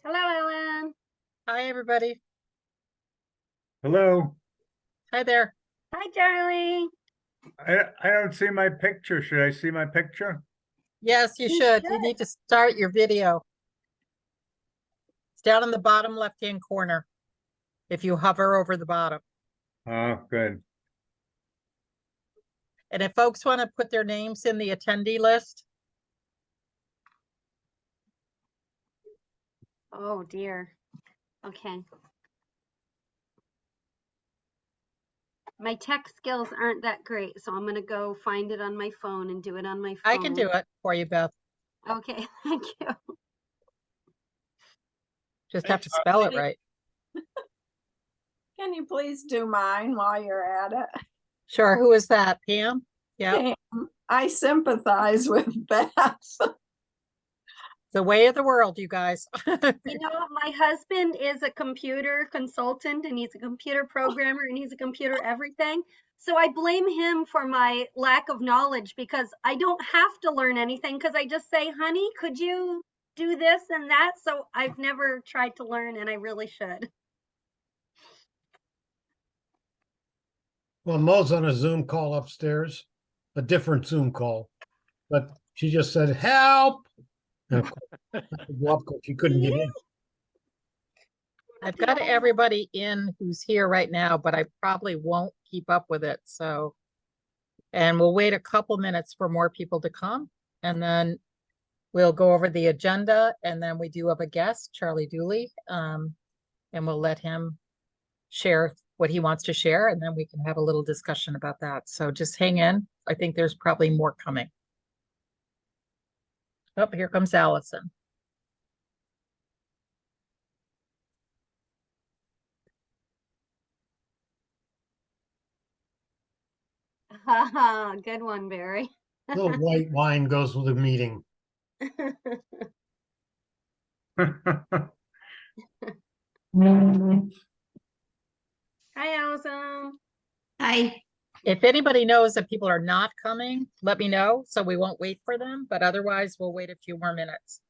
Hello, Ellen. Hi, everybody. Hello. Hi there. Hi, Charlie. I don't see my picture. Should I see my picture? Yes, you should. You need to start your video. It's down in the bottom left-hand corner. If you hover over the bottom. Oh, good. And if folks want to put their names in the attendee list, Oh, dear. Okay. My tech skills aren't that great, so I'm going to go find it on my phone and do it on my phone. I can do it for you, Beth. Okay, thank you. Just have to spell it right. Can you please do mine while you're at it? Sure. Who is that? Pam? Yeah. Pam, I sympathize with Beth. The way of the world, you guys. You know, my husband is a computer consultant and he's a computer programmer and he's a computer everything. So I blame him for my lack of knowledge because I don't have to learn anything because I just say, honey, could you do this and that? So I've never tried to learn and I really should. Well, Mo's on a Zoom call upstairs, a different Zoom call, but she just said, help. And of course, she couldn't get in. I've got everybody in who's here right now, but I probably won't keep up with it. So, and we'll wait a couple minutes for more people to come. And then we'll go over the agenda. And then we do have a guest, Charlie Dooley. And we'll let him share what he wants to share. And then we can have a little discussion about that. So just hang in. I think there's probably more coming. Oh, here comes Allison. Haha, good one, Barry. A little white wine goes with a meeting. Hi, Allison. Hi. If anybody knows that people are not coming, let me know so we won't wait for them. But otherwise, we'll wait a few more minutes.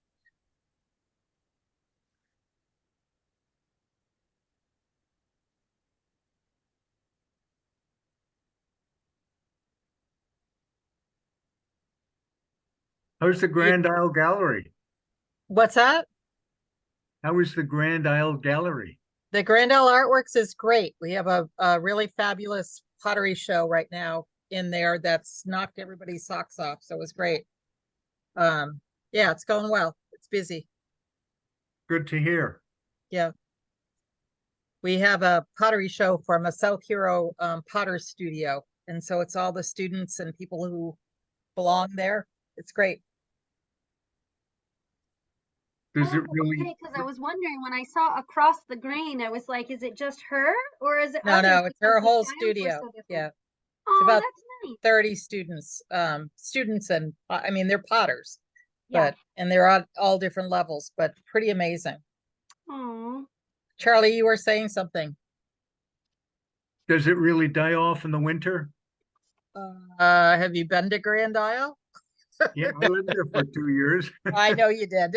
How's the Grand Isle Gallery? What's that? How is the Grand Isle Gallery? The Grandel Artworks is great. We have a really fabulous pottery show right now in there that's knocked everybody's socks off. So it was great. Yeah, it's going well. It's busy. Good to hear. Yeah. We have a pottery show from a South Hero Potter Studio. And so it's all the students and people who belong there. It's great. Does it Oh, really? okay, because I was wondering when I saw across the grain, I was like, is it just her or is it No, others? no, it's her Because the whole styles were studio. so different. Yeah. Oh, about that's nice. 30 students, and I mean, they're potters, Yeah. and they're at all different levels, but pretty amazing. Oh, Charlie, you were saying something. Does it really die off in the winter? Have you been to Grand Isle? Yeah, I lived there for 2 years. I know you did.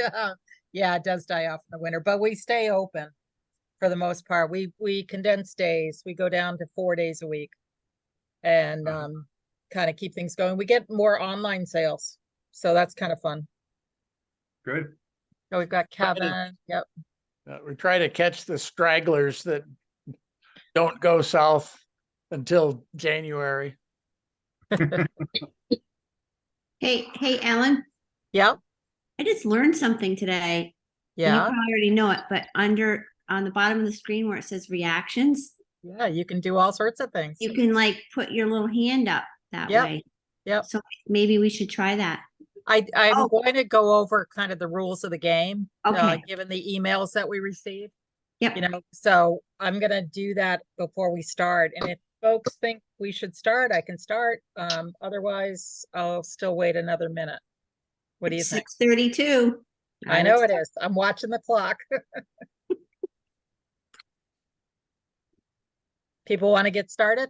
Yeah, it does die off in the winter, but we stay open for the most part. We condense days. We go down to 4 days a week and kind of keep things going. We get more online sales, so that's kind of fun. Good. So we've got Kevin. Yep. We try to catch the stragglers that don't go south until January. Hey, Ellen, Yep. I just learned something today. You Yeah. probably already know it, but on the bottom of the screen where it says reactions, Yeah. You can do all sorts of things. you can like put your little hand up that Yep. way. Yep. So maybe we should try that. I'm Oh. going to go over kind of the rules of the game, Okay. given the emails that we received, Yep. so I'm going to do that before we start. And if folks think we should start, I can start. Otherwise, I'll still wait another minute. What do you think? 6:32. I know it is. I'm watching the clock. People want to get started?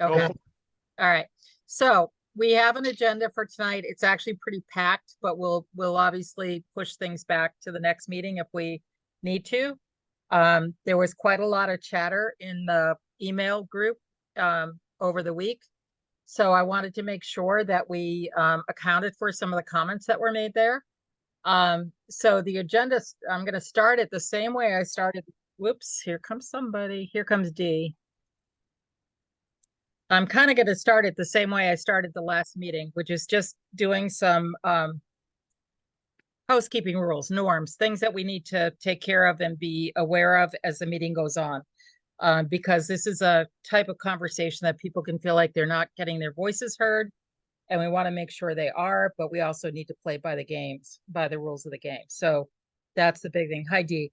Okay. All right. So we have an agenda for tonight. It's actually pretty packed, but we'll obviously push things back to the next meeting if we need to. There was quite a lot of chatter in the email group over the week. So I wanted to make sure that we accounted for some of the comments that were made there. So the agenda, I'm going to start it the same way I started. Whoops, here comes somebody. Here comes D. I'm kind of going to start it the same way I started the last meeting, which is just doing some housekeeping rules, norms, things that we need to take care of and be aware of as the meeting goes on. Because this is a type of conversation that people can feel like they're not getting their voices heard. And we want to make sure they are, but we also need to play by the games, by the rules of the game. So that's the big thing. Hi, Dee.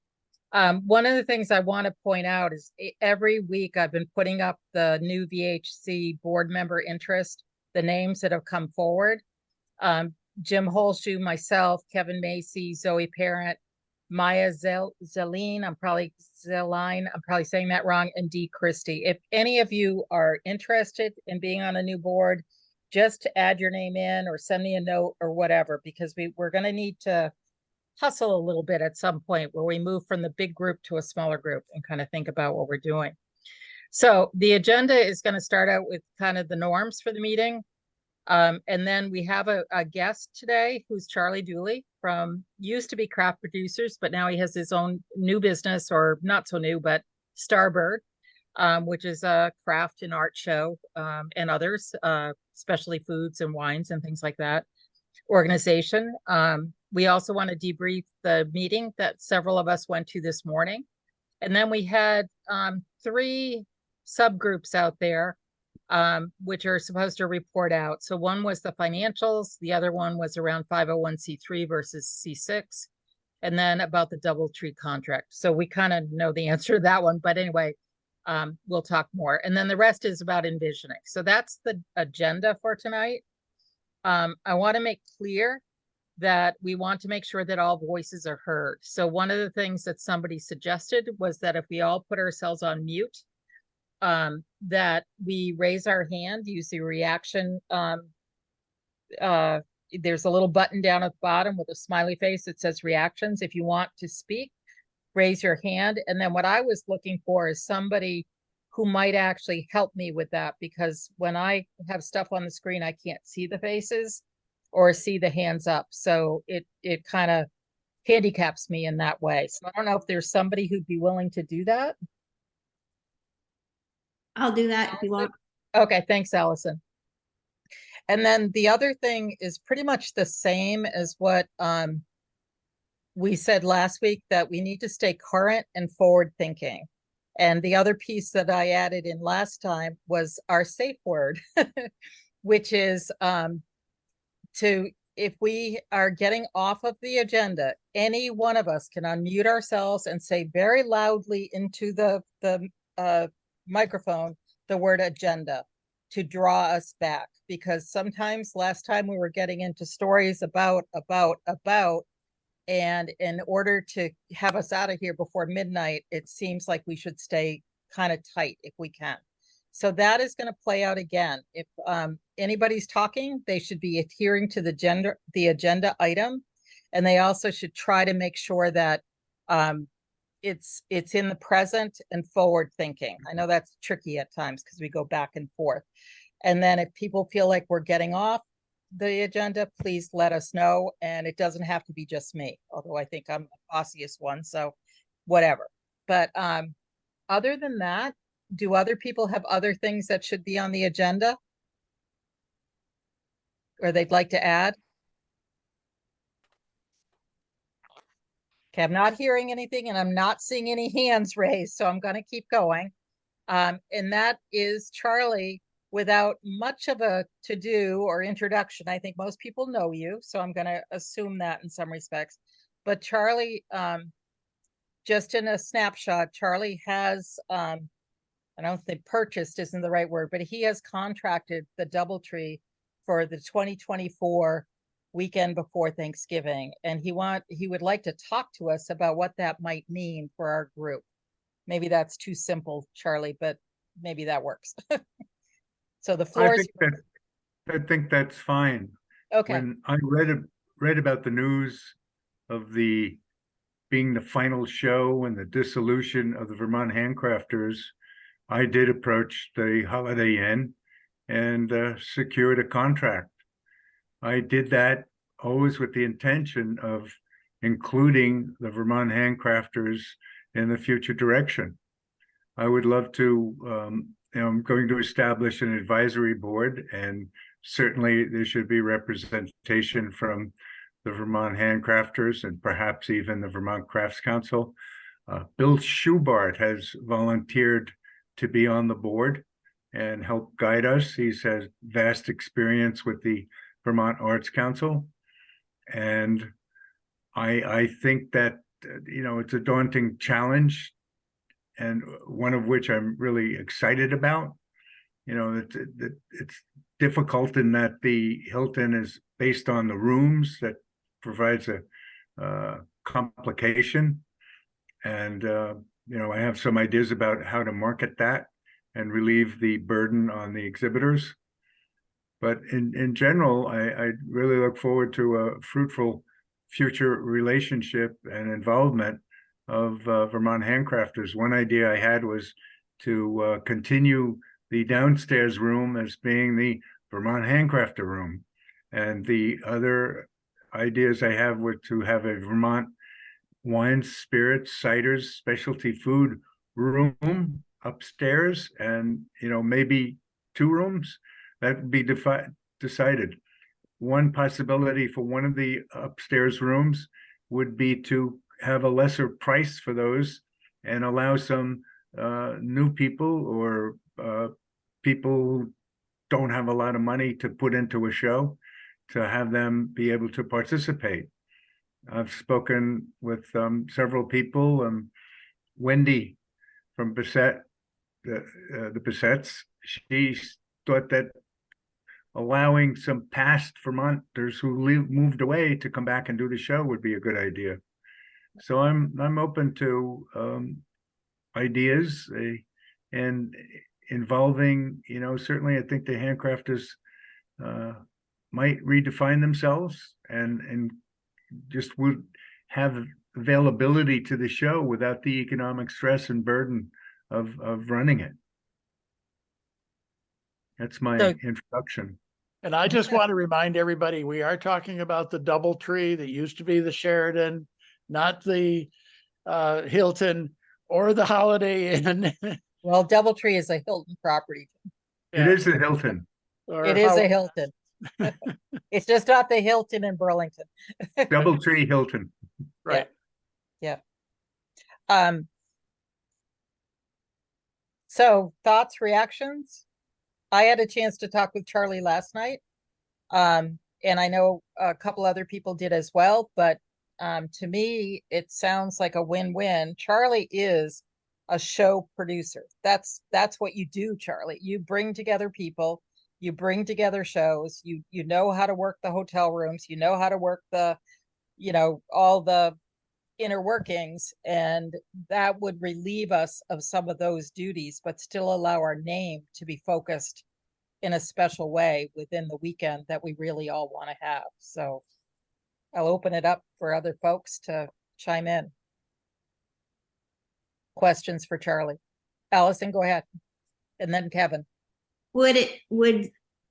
One of the things I want to point out is every week I've been putting up the new VHC board member interest, the names that have come forward. Jim Holshoe, myself, Kevin Macy, Zoe Parent, Maya Zeline, I'm probably saying that wrong, and Dee Christie. If any of you are interested in being on a new board, just to add your name in or send me a note or whatever, because we're going to need to hustle a little bit at some point where we move from the big group to a smaller group and kind of think about what we're doing. So the agenda is going to start out with kind of the norms for the meeting. And then we have a guest today who's Charlie Dooley from, used to be Craft Producers, but now he has his own new business, or not so new, but Starbird, which is a craft and art show, and others, especially foods and wines and things like that organization. We also want to debrief the meeting that several of us went to this morning. And then we had 3 subgroups out there, which are supposed to report out. So one was the financials, the other one was around 501c3 versus C6, and then about the DoubleTree contract. So we kind of know the answer to that one, but anyway, we'll talk more. And then the rest is about envisioning. So that's the agenda for tonight. I want to make clear that we want to make sure that all voices are heard. So one of the things that somebody suggested was that if we all put ourselves on mute, that we raise our hand, use the reaction. There's a little button down at the bottom with a smiley face that says reactions. If you want to speak, raise your hand. And then what I was looking for is somebody who might actually help me with that, because when I have stuff on the screen, I can't see the faces or see the hands up. So it kind of handicaps me in that way. So I don't know if there's somebody who'd be willing to do that. I'll do that if you want. Okay, thanks, Allison. And then the other thing is pretty much the same as what we said last week, that we need to stay current and forward thinking. And the other piece that I added in last time was our safe word, which is if we are getting off of the agenda, any one of us can unmute ourselves and say very loudly into the microphone the word agenda to draw us back. Because sometimes last time we were getting into stories about, and in order to have us out of here before midnight, it seems like we should stay kind of tight if we can. So that is going to play out again. If anybody's talking, they should be adhering to the agenda item, and they also should try to make sure that it's in the present and forward thinking. I know that's tricky at times because we go back and forth. And then if people feel like we're getting off the agenda, please let us know. And it doesn't have to be just me, although I think I'm the bossiest one, so whatever. But other than that, do other people have other things that should be on the agenda or they'd like to add? Okay, I'm not hearing anything and I'm not seeing any hands raised, so I'm going to keep going. And that is Charlie. Without much of a to-do or introduction, I think most people know you, so I'm going to assume that in some respects. But Charlie, just in a snapshot, Charlie has, I don't think purchased isn't the right word, but he has contracted the DoubleTree for the 2024 weekend before Thanksgiving. And he would like to talk to us about what that might mean for our group. Maybe that's too simple, Charlie, but maybe that works. So the floor is yours. I think that's fine. Okay, When I read about the news of being the final show and the dissolution of the Vermont Handcrafters, I did approach the Holiday Inn and secured a contract. I did that always with the intention of including the Vermont Handcrafters in the future direction. I would love to, I'm going to establish an advisory board, and certainly there should be representation from the Vermont Handcrafters and perhaps even the Vermont Crafts Council. Bill Schubart has volunteered to be on the board and help guide us. He's has vast experience with the Vermont Arts Council. And I think that, it's a daunting challenge, and one of which I'm really excited about. It's difficult in that the Hilton is based on the rooms. That provides a complication. And, I have some ideas about how to market that and relieve the burden on the exhibitors. But in general, I really look forward to a fruitful future relationship and involvement of Vermont Handcrafters. One idea I had was to continue the downstairs room as being the Vermont Handcrafter room. And the other ideas I have were to have a Vermont wines, spirits, ciders, specialty food room upstairs, and maybe 2 rooms. That would be decided. One possibility for one of the upstairs rooms would be to have a lesser price for those and allow some new people or people who don't have a lot of money to put into a show, to have them be able to participate. I've spoken with several people. Wendy from Bissett, the Bissetts, she thought that allowing some past Vermonters who moved away to come back and do the show would be a good idea. So I'm open to ideas and involving, certainly I think the handcrafters might redefine themselves and just would have availability to the show without the economic stress and burden of running it. That's my So- introduction. And I just want to remind everybody, we are talking about the DoubleTree that used to be the Sheridan, not the Hilton or the Holiday Inn. well, DoubleTree is a Hilton property. It is a Hilton. Or It is how- a Hilton. It's just not the Hilton in Burlington. DoubleTree Hilton. Right. So thoughts, reactions? I had a chance to talk with Charlie last night. And I know a couple other people did as well, but to me, it sounds like a win-win. Charlie is a show producer. That's what you do, Charlie. You bring together people, you bring together shows, you know how to work the hotel rooms, you know how to work the, all the inner workings, and that would relieve us of some of those duties, but still allow our name to be focused in a special way within the weekend that we really all want to have. So I'll open it up for other folks to chime in. Questions for Charlie? Allison, go ahead. And then Kevin. Would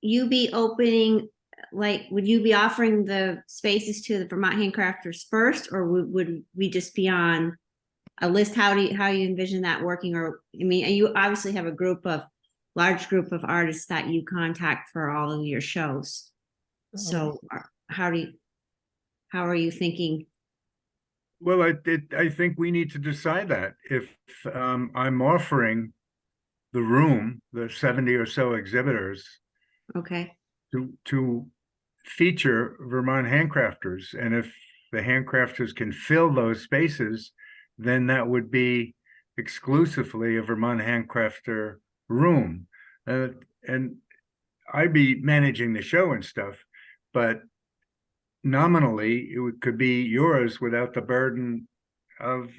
you be opening, would you be offering the spaces to the Vermont Handcrafters first, or would we just be on a list? How you envision that working? Or, I mean, you obviously have a large group of artists that you contact for all of your shows. So how are you thinking? Well, I think we need to decide that. If I'm offering the room, the 70 or so exhibitors, Okay. to feature Vermont Handcrafters, and if the handcrafters can fill those spaces, then that would be exclusively a Vermont Handcrafter room. And I'd be managing the show and stuff, but nominally could be yours without the burden of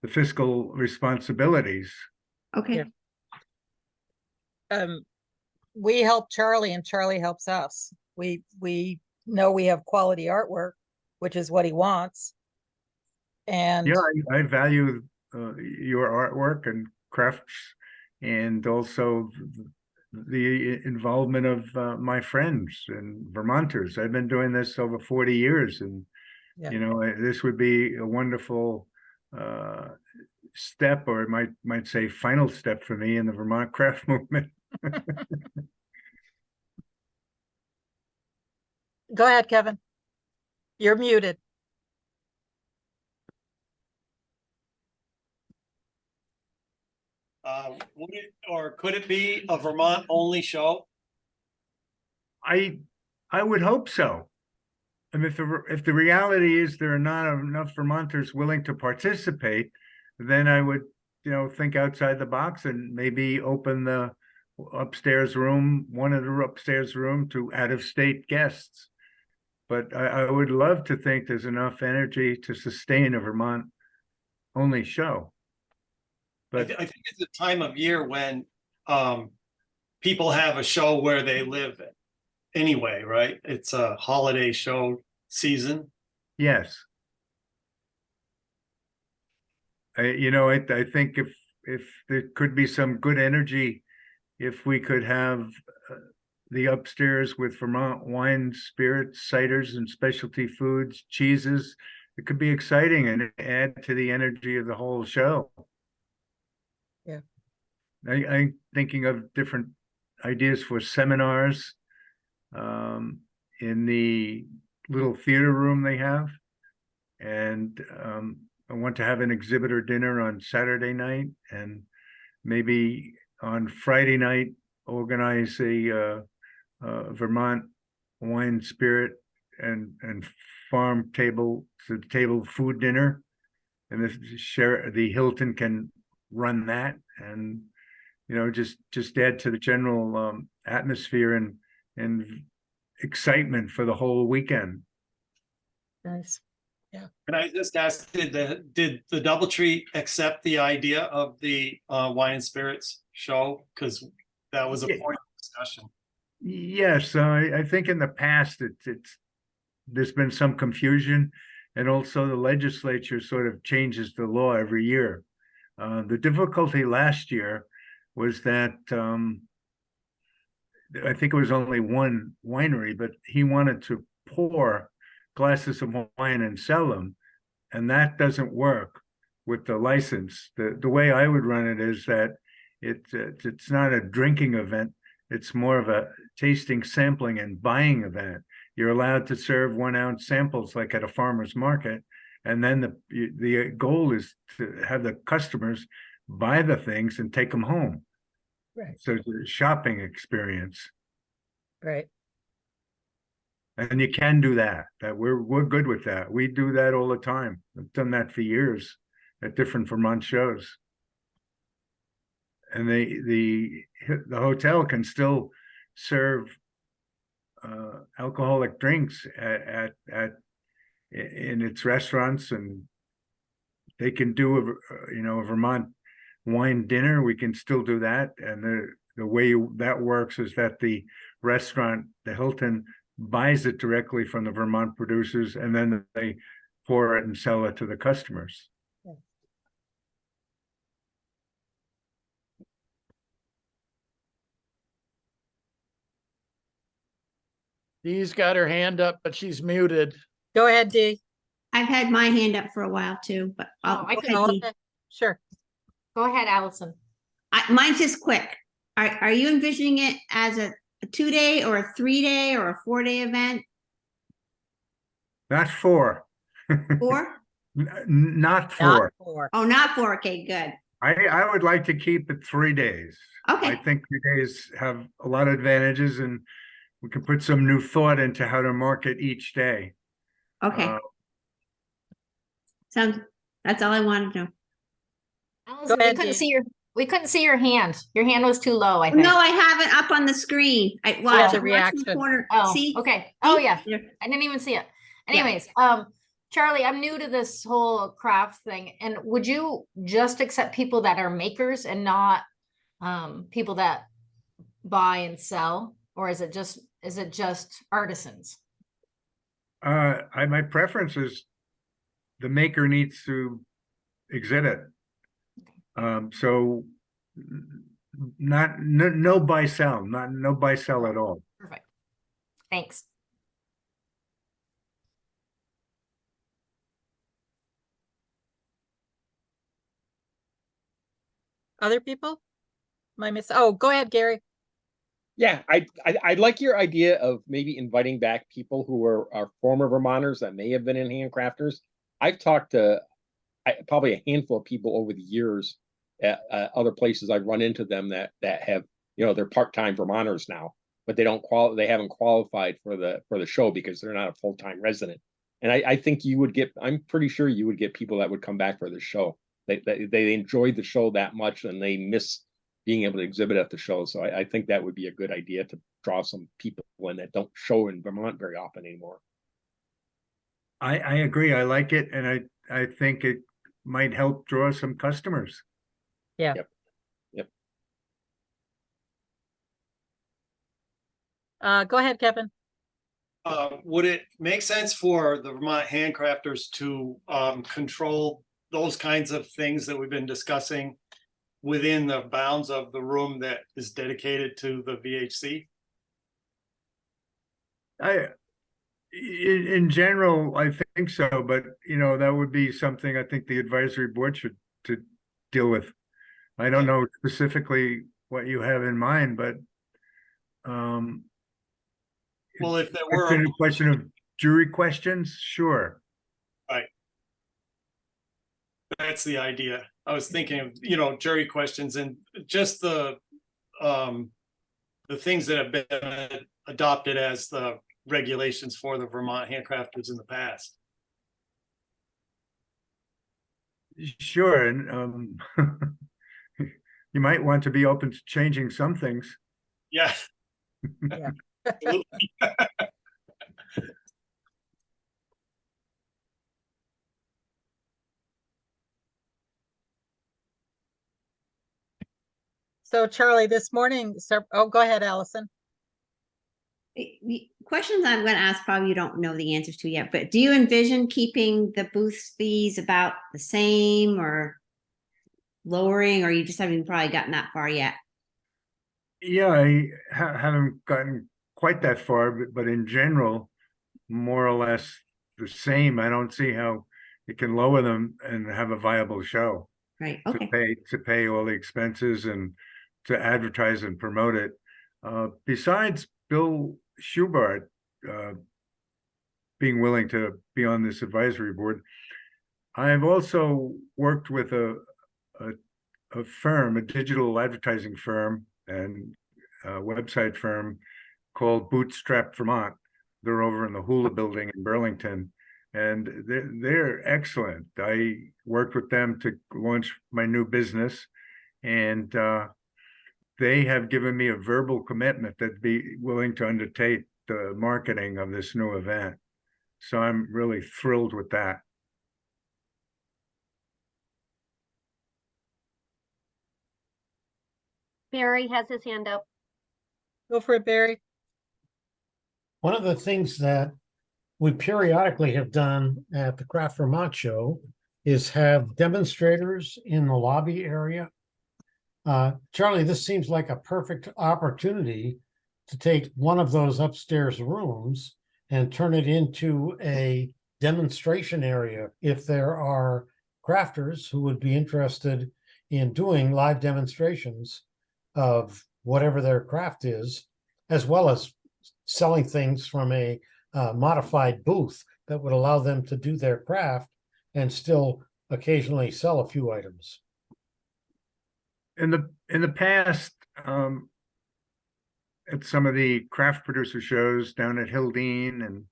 the fiscal responsibilities. Okay. Yeah. we help Charlie and Charlie helps us. We know we have quality artwork, which is what he wants. And Yeah, I value your artwork and crafts, and also the involvement of my friends and Vermonters. I've been doing this over 40 years, and Yeah. you know, this would be a wonderful step, or it might say final step for me in the Vermont craft movement. go ahead, Kevin. You're muted. Would it, or could it be a Vermont only show? I would hope so. I mean, if the reality is there are not enough Vermonters willing to participate, then I would, you know, think outside the box and maybe open the upstairs room, one of the upstairs room, to out-of-state guests. But I would love to think there's enough energy to sustain a Vermont only show. But I think it's a time of year when people have a show where they live anyway, right? It's a holiday show season. yes, I think if there could be some good energy, if we could have the upstairs with Vermont wine, spirits, ciders, and specialty foods, cheeses, it could be exciting and add to the energy of the whole show. Yeah. I'm thinking of different ideas for seminars in the little theater room they have. And I want to have an exhibitor dinner on Saturday night, and maybe on Friday night organize a Vermont wine, spirit, and farm table to table food dinner, and the Hilton can run that, and you know, just add to the general atmosphere and excitement for the whole weekend. Nice. Can I just ask, did the DoubleTree accept the idea of the wine and spirits show? Because that was a Yeah. point of discussion. Yes, I think in the past there's been some confusion, and also the legislature sort of changes the law every year. The difficulty last year was that I think it was only one winery, but he wanted to pour glasses of wine and sell them, and that doesn't work with the license. The way I would run it is that it's not a drinking event. It's more of a tasting, sampling, and buying event. You're allowed to serve 1 ounce samples like at a farmer's market. And then the goal is to have the customers buy the things and take them home. Right. So it's a shopping experience. Right. And you can do that. We're good with that. We do that all the time. I've done that for years at different Vermont shows. And the hotel can still serve alcoholic drinks in its restaurants, and they can do a Vermont wine dinner. We can still do that, and the way that works is that the restaurant, the Hilton, buys it directly from the Vermont producers, and then they pour it and sell it to the customers. Dee's got her hand up, but she's muted. Go ahead, Dee. I've had my hand up for a while too, but Oh, I go can- ahead, Dee. Okay. Sure. Go ahead, Allison. Mine's just quick. Are you envisioning it as a 2-day or a 3-day or a 4-day event? Not 4. 4? Not 4. Not 4. Oh, not 4. Okay, good. I would like to keep it 3 days. Okay. I think 3 days have a lot of advantages, and we can put some new thought into how to market each day. Okay. That's all I wanted to know. Allison, ahead, we couldn't Dee. see we couldn't see your hand. Your hand was too low, I think. No, I have it up on the screen. It's a I'm watching the reaction. corner. Oh, See? okay. Oh, yeah. Yeah. I didn't even see it. Yeah. Anyways, Charlie, I'm new to this whole craft thing. And would you just accept people that are makers and not people that buy and sell, or is it just artisans? My preference is the maker needs to exhibit. So no buy sell, no buy sell at all. Perfect. Thanks. Other people? Oh, go ahead, Gary. Yeah, I like your idea of maybe inviting back people who are former Vermonters that may have been in handcrafters. I've talked to probably a handful of people over the years at other places. I've run into them that have, they're part-time Vermonters now, but they haven't qualified for the show because they're not a full-time resident. And I think I'm pretty sure you would get people that would come back for the show. They enjoyed the show that much and they miss being able to exhibit at the show. So I think that would be a good idea to draw some people in that don't show in Vermont very often anymore. I agree. I like it. And I think it might help draw some customers. Yeah. Yep. Go ahead, Kevin. Would it make sense for the Vermont handcrafters to control those kinds of things that we've been discussing within the bounds of the room that is dedicated to the VHC? In general, I think so, but that would be something I think the advisory board should to deal with. I don't know specifically what you have in mind, but well, if there were a question of jury questions, sure. Right. That's the idea. I was thinking of, jury questions and just the things that have been adopted as the regulations for the Vermont handcrafters in the past. Sure. And you might want to be open to changing some things. Yeah. Yeah. So Charlie, this morning, oh, go ahead, Allison. The questions I'm going to ask probably you don't know the answers to yet, but do you envision keeping the booth fees about the same or lowering, or you just haven't probably gotten that far yet? Yeah, I haven't gotten quite that far, but in general, more or less the same. I don't see how it can lower them and have a viable show. Right. Okay. To pay all the expenses and to advertise and promote it. Besides Bill Schubart being willing to be on this advisory board, I've also worked with a firm, a digital advertising firm and a website firm called Bootstrap Vermont. They're over in the Hula building in Burlington, and they're excellent. I worked with them to launch my new business, and they have given me a verbal commitment that be willing to undertake the marketing of this new event. So I'm really thrilled with that. Barry has his hand up. Go for it, Barry. One of the things that we periodically have done at the Craft Vermont show is have demonstrators in the lobby area. Charlie, this seems like a perfect opportunity to take one of those upstairs rooms and turn it into a demonstration area. If there are crafters who would be interested in doing live demonstrations of whatever their craft is, as well as selling things from a modified booth that would allow them to do their craft and still occasionally sell a few items. In the past, at some of the craft producer shows down at Hildene and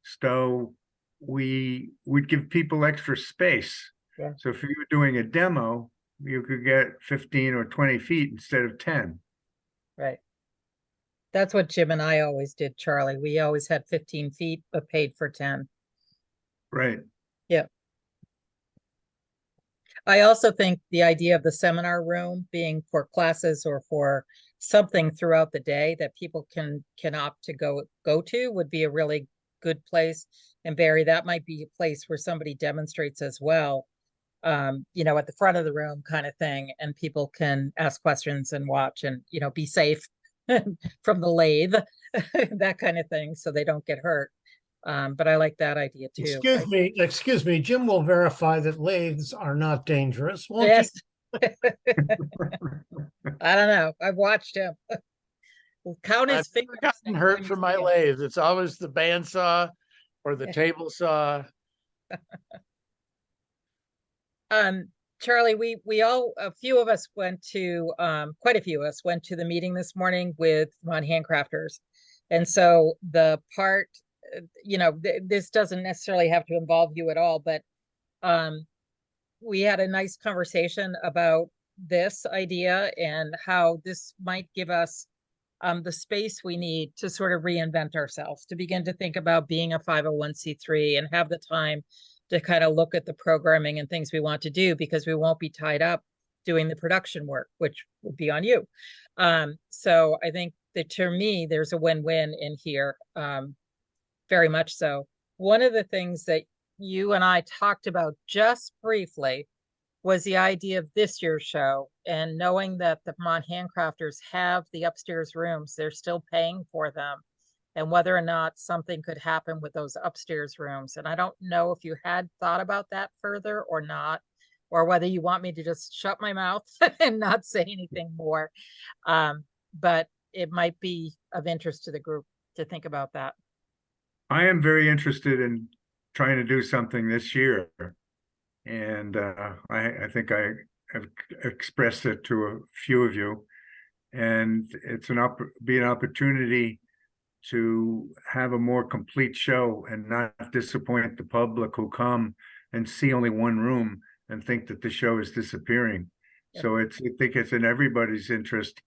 Stowe, we would give people extra space. Yeah. So if you were doing a demo, you could get 15 or 20 feet instead of 10. Right. That's what Jim and I always did, Charlie. We always had 15 feet, but paid for 10. Right. Yeah. I also think the idea of the seminar room being for classes or for something throughout the day that people can opt to go to would be a really good place. And Barry, that might be a place where somebody demonstrates as well, you know, at the front of the room kind of thing, and people can ask questions and watch and, you know, be safe from the lathe, that kind of thing, so they don't get hurt. But I like that idea too. Excuse me, Jim will verify that lathes are not dangerous, won't you? Yes. I don't know. I've watched him. Well, count his I've fingers. never gotten hurt next from time my you see him. lathe. It's always the bandsaw or the table saw. Charlie, we all, a few of us went to, quite a few of us went to the meeting this morning with Vermont Handcrafters. And so the part, you know, this doesn't necessarily have to involve you at all, but we had a nice conversation about this idea and how this might give us the space we need to sort of reinvent ourselves, to begin to think about being a 501c3 and have the time to kind of look at the programming and things we want to do, because we won't be tied up doing the production work, which would be on you. So I think that to me, there's a win-win in here, very much so. One of the things that you and I talked about just briefly was the idea of this year's show, and knowing that the Vermont Handcrafters have the upstairs rooms, they're still paying for them, and whether or not something could happen with those upstairs rooms. And I don't know if you had thought about that further or not, or whether you want me to just shut my mouth and not say anything more. But it might be of interest to the group to think about that. I am very interested in trying to do something this year. And I think I have expressed it to a few of you. And it's be an opportunity to have a more complete show and not disappoint the public who come and see only one room and think that the show is disappearing. Yep. So I think it's in everybody's interest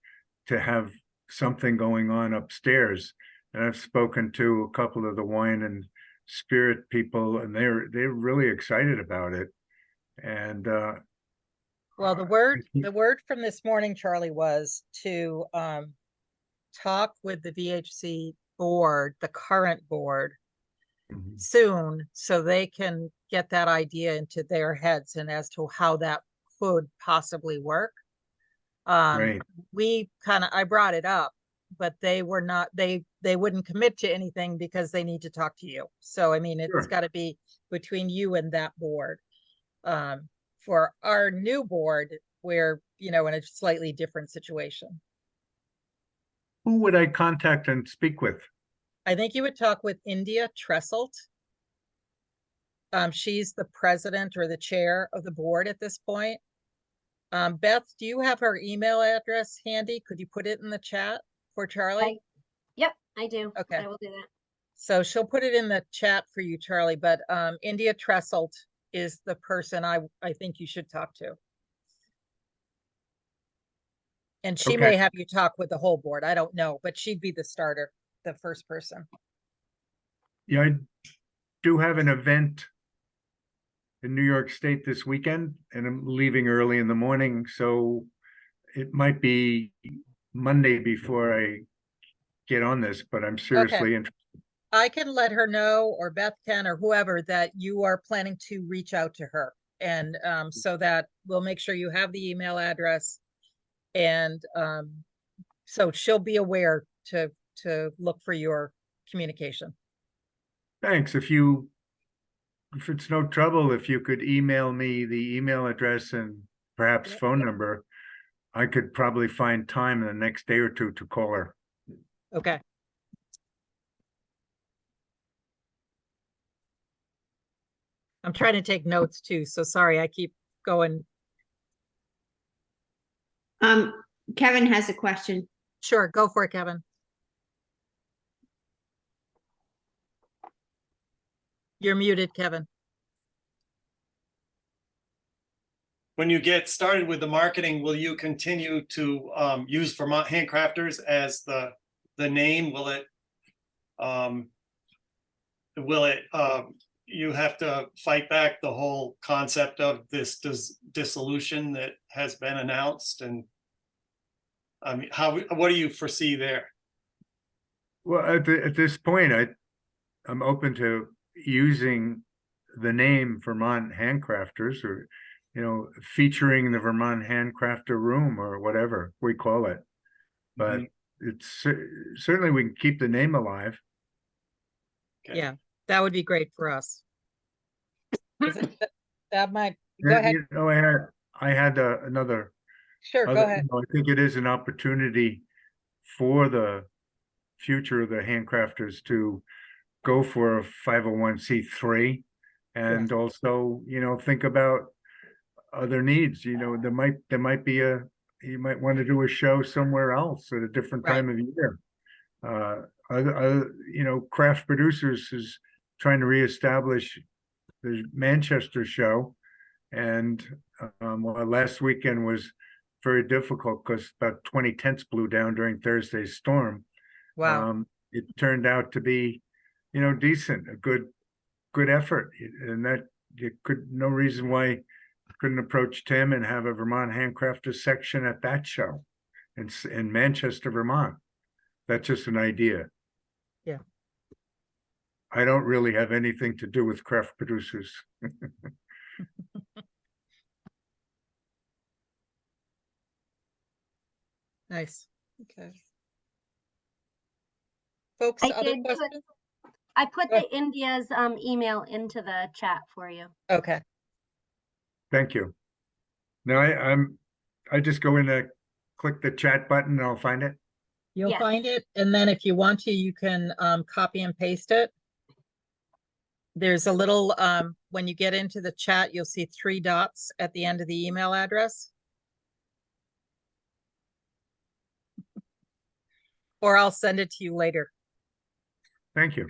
to have something going on upstairs. And I've spoken to a couple of the wine and spirit people, and they're really excited about it. And well, the word from this morning, Charlie, was to talk with the VHC board, the current board, soon, so they can get that idea into their heads and as to how that could possibly work. Right. I brought it up, but they were not, they wouldn't commit to anything because they need to talk to you. So I mean, it's got to be between you and that board. For our new board, we're, you know, in a slightly different situation. Who would I contact and speak with? I think you would talk with India Tresselt. She's the president or the chair of the board at this point. Beth, do you have her email address handy? Could you put it in the chat for Charlie? Yep, I do. Okay. I will do that. So she'll put it in the chat for you, Charlie, but India Tresselt is the person I think you should talk to. And she may have you talk with the whole board. I don't know, but she'd be the starter, the first person. Yeah, I do have an event in New York State this weekend, and I'm leaving early in the morning, so it might be Monday before I get on this, but I'm seriously interested. I can let her know, or Beth can, or whoever, that you are planning to reach out to her, and so that we'll make sure you have the email address, and so she'll be aware to look for your communication. Thanks. If it's no trouble, if you could email me the email address and perhaps phone number, I could probably find time in the next day or two to call her. Okay. I'm trying to take notes too, so sorry, I keep going. Kevin has a question. Sure, go for it, Kevin. You're muted, Kevin. When you get started with the marketing, will you continue to use Vermont Handcrafters as the name? Will it you have to fight back the whole concept of this dissolution that has been announced? And I mean, what do you foresee there? Well, at this point, I'm open to using the name Vermont Handcrafters, or, you know, featuring the Vermont Handcrafter Room or whatever we call it. But it's certainly we can keep the name alive. Okay. Yeah, that would be great for us. That might, go ahead. You know, I had another. Sure, go ahead. You know, I think it is an opportunity for the future of the handcrafters to go for a 501c3, and also, you know, think about other needs. You know, there might be you might want to do a show somewhere else at a different time of year. Other, you know, craft producers is trying to reestablish the Manchester show, and well, last weekend was very difficult because about 20 tents blew down during Thursday's storm. Wow. It turned out to be, you know, decent, a good effort, and that you could no reason why you couldn't approach Tim and have a Vermont Handcrafters section at that show in Manchester, Vermont. That's just an idea. Yeah. I don't really have anything to do with craft producers. Nice. Okay. Folks, I other did questions? I put Go the India's email into the chat for you. Okay. Thank you. Now I just go in there, click the chat button, and I'll find it. You'll Yes. find it, and then if you want to, you can copy and paste it. There's a little, when you get into the chat, you'll see 3 dots at the end of the email address. Or I'll send it to you later. Thank you.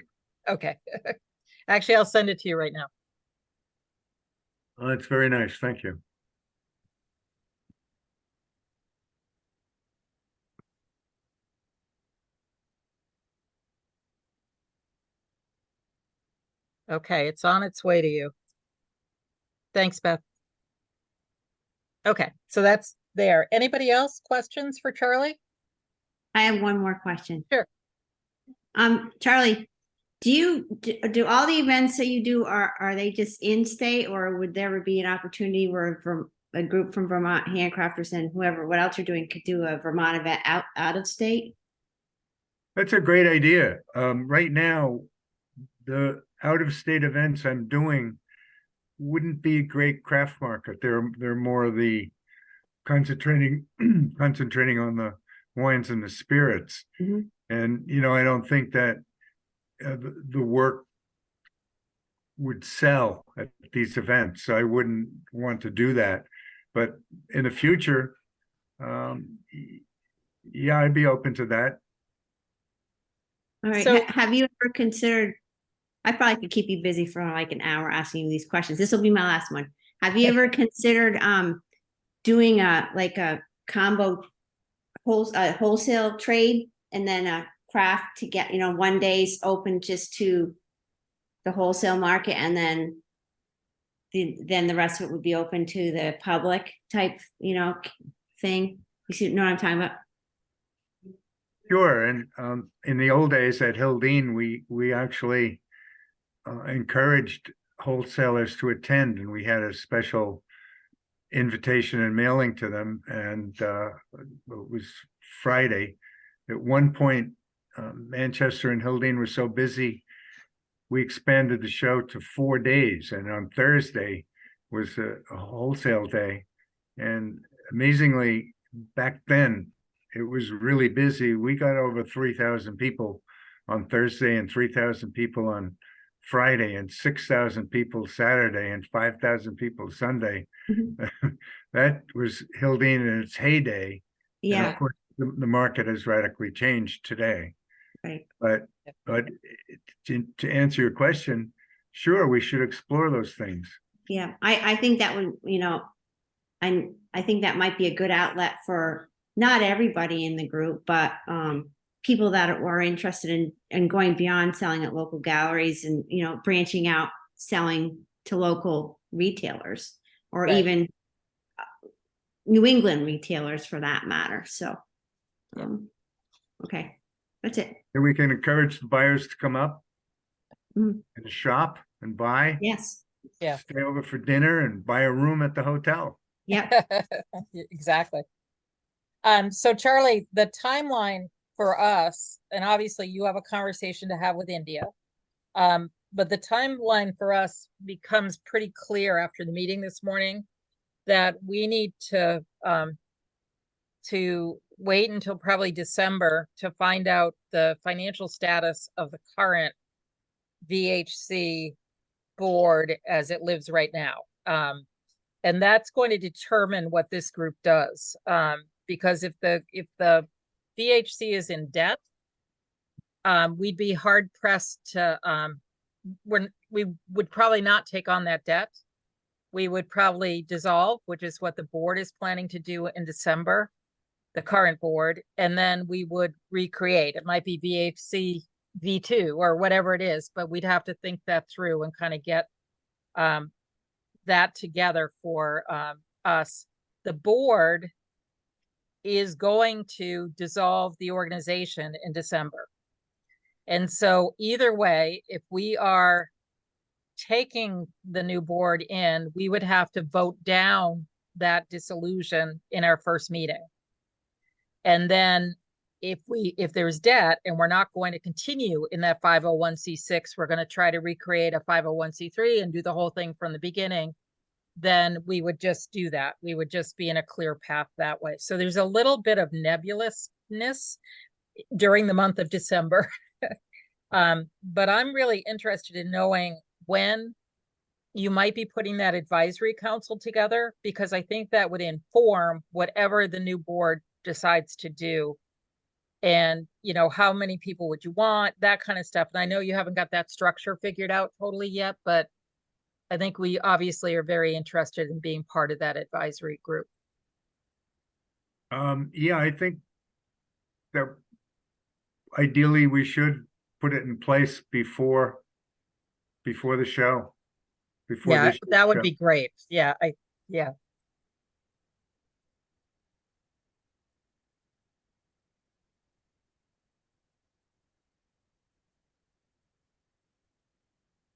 Okay. Actually, I'll send it to you right now. Well, that's very nice. Thank you. Okay, it's on its way to you. Thanks, Beth. Okay, so that's there. Anybody else questions for Charlie? I have one more question. Sure. Charlie, do all the events that you do are they just in state, or would there be an opportunity where from a group from Vermont Handcrafters and whoever, what else you're doing, could do a Vermont event out of state? That's a great idea. Right now, the out of state events I'm doing wouldn't be a great craft market. They're more the concentrating on the wines and the spirits. And, you know, I don't think that the work would sell at these events. So I wouldn't want to do that. But in the future, yeah, I'd be open to that. All right. So- Have you ever considered, I probably could keep you busy for like an hour asking you these questions. This will be my last one. Have you ever considered doing a combo wholesale trade and then a craft to get, you know, one day's open just to the wholesale market, and then the rest of it would be open to the public type, you know, thing? You know what I'm talking about? Sure. And in the old days at Hildene, we actually encouraged wholesalers to attend, and we had a special invitation and mailing to them. And it was Friday. At one point, Manchester and Hildene were so busy, we expanded the show to 4 days. And on Thursday was a wholesale day. And amazingly, back then, it was really busy. We got over 3,000 people on Thursday and 3,000 people on Friday and 6,000 people Saturday and 5,000 people Sunday. That was Hildene in its heyday. Yeah. And of course, the market has radically changed today. Right. But to answer your question, sure, we should explore those things. Yeah, I think that would, you know, I think that might be a good outlet for not everybody in the group, but people that were interested in going beyond selling at local galleries and, you know, branching out, selling to local retailers, or Right. even New England retailers for that matter. So Okay, that's it. And we can encourage the buyers to come up Mhm. and shop and buy. Yes, Yeah. Stay over for dinner and buy a room at the hotel. yep. Exactly. So Charlie, the timeline for us, and obviously you have a conversation to have with India. But the timeline for us becomes pretty clear after the meeting this morning that we need to wait until probably December to find out the financial status of the current VHC board as it lives right now. And that's going to determine what this group does. Because if the VHC is in debt, we'd be hard pressed to, we would probably not take on that debt. We would probably dissolve, which is what the board is planning to do in December, the current board, and then we would recreate. It might be VHC V2 or whatever it is, but we'd have to think that through and kind of get that together for us. The board is going to dissolve the organization in December. And so either way, if we are taking the new board in, we would have to vote down that dissolution in our first meeting. And then if there's debt and we're not going to continue in that 501c6, we're going to try to recreate a 501c3 and do the whole thing from the beginning, then we would just do that. We would just be in a clear path that way. So there's a little bit of nebulousness during the month of December. But I'm really interested in knowing when you might be putting that advisory council together, because I think that would inform whatever the new board decides to do. And, you know, how many people would you want, that kind of stuff. And I know you haven't got that structure figured out totally yet, but I think we obviously are very interested in being part of that advisory group. Yeah, I think that ideally we should put it in place before the show. Yeah, this that would show. be great. Yeah, yeah.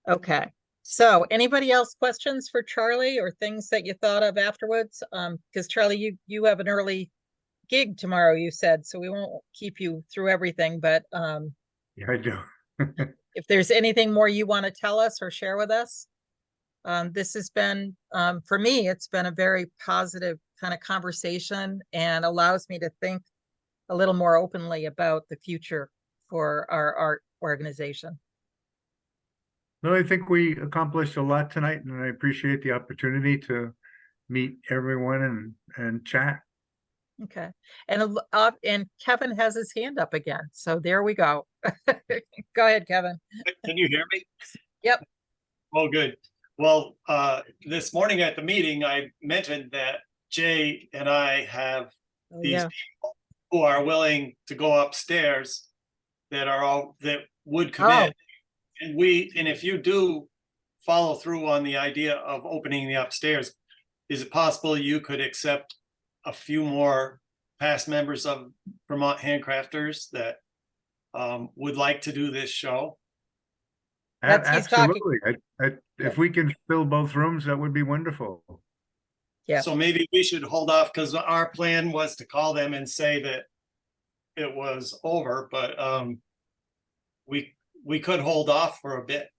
Okay. So anybody else questions for Charlie or things that you thought of afterwards? Because Charlie, you have an early gig tomorrow, you said, so we won't keep you through everything, but Yeah, I do. if there's anything more you want to tell us or share with us, this has been, for me, it's been a very positive kind of conversation and allows me to think a little more openly about the future for our art organization. No, I think we accomplished a lot tonight, and I appreciate the opportunity to meet everyone and chat. Okay, and Kevin has his hand up again, so there we go. Go ahead, Kevin. Can you hear me? Yep. Oh, good. Well, this morning at the meeting, I mentioned that Jay and I have these people who are willing to go upstairs that would commit. And if you do follow through on the idea of opening the upstairs, is it possible you could accept a few more past members of Vermont Handcrafters that would like to do this show? Absolutely. If we can fill both rooms, that would be wonderful. Yeah. So maybe we should hold off, because our plan was to call them and say that it was over, but we could hold off for a bit,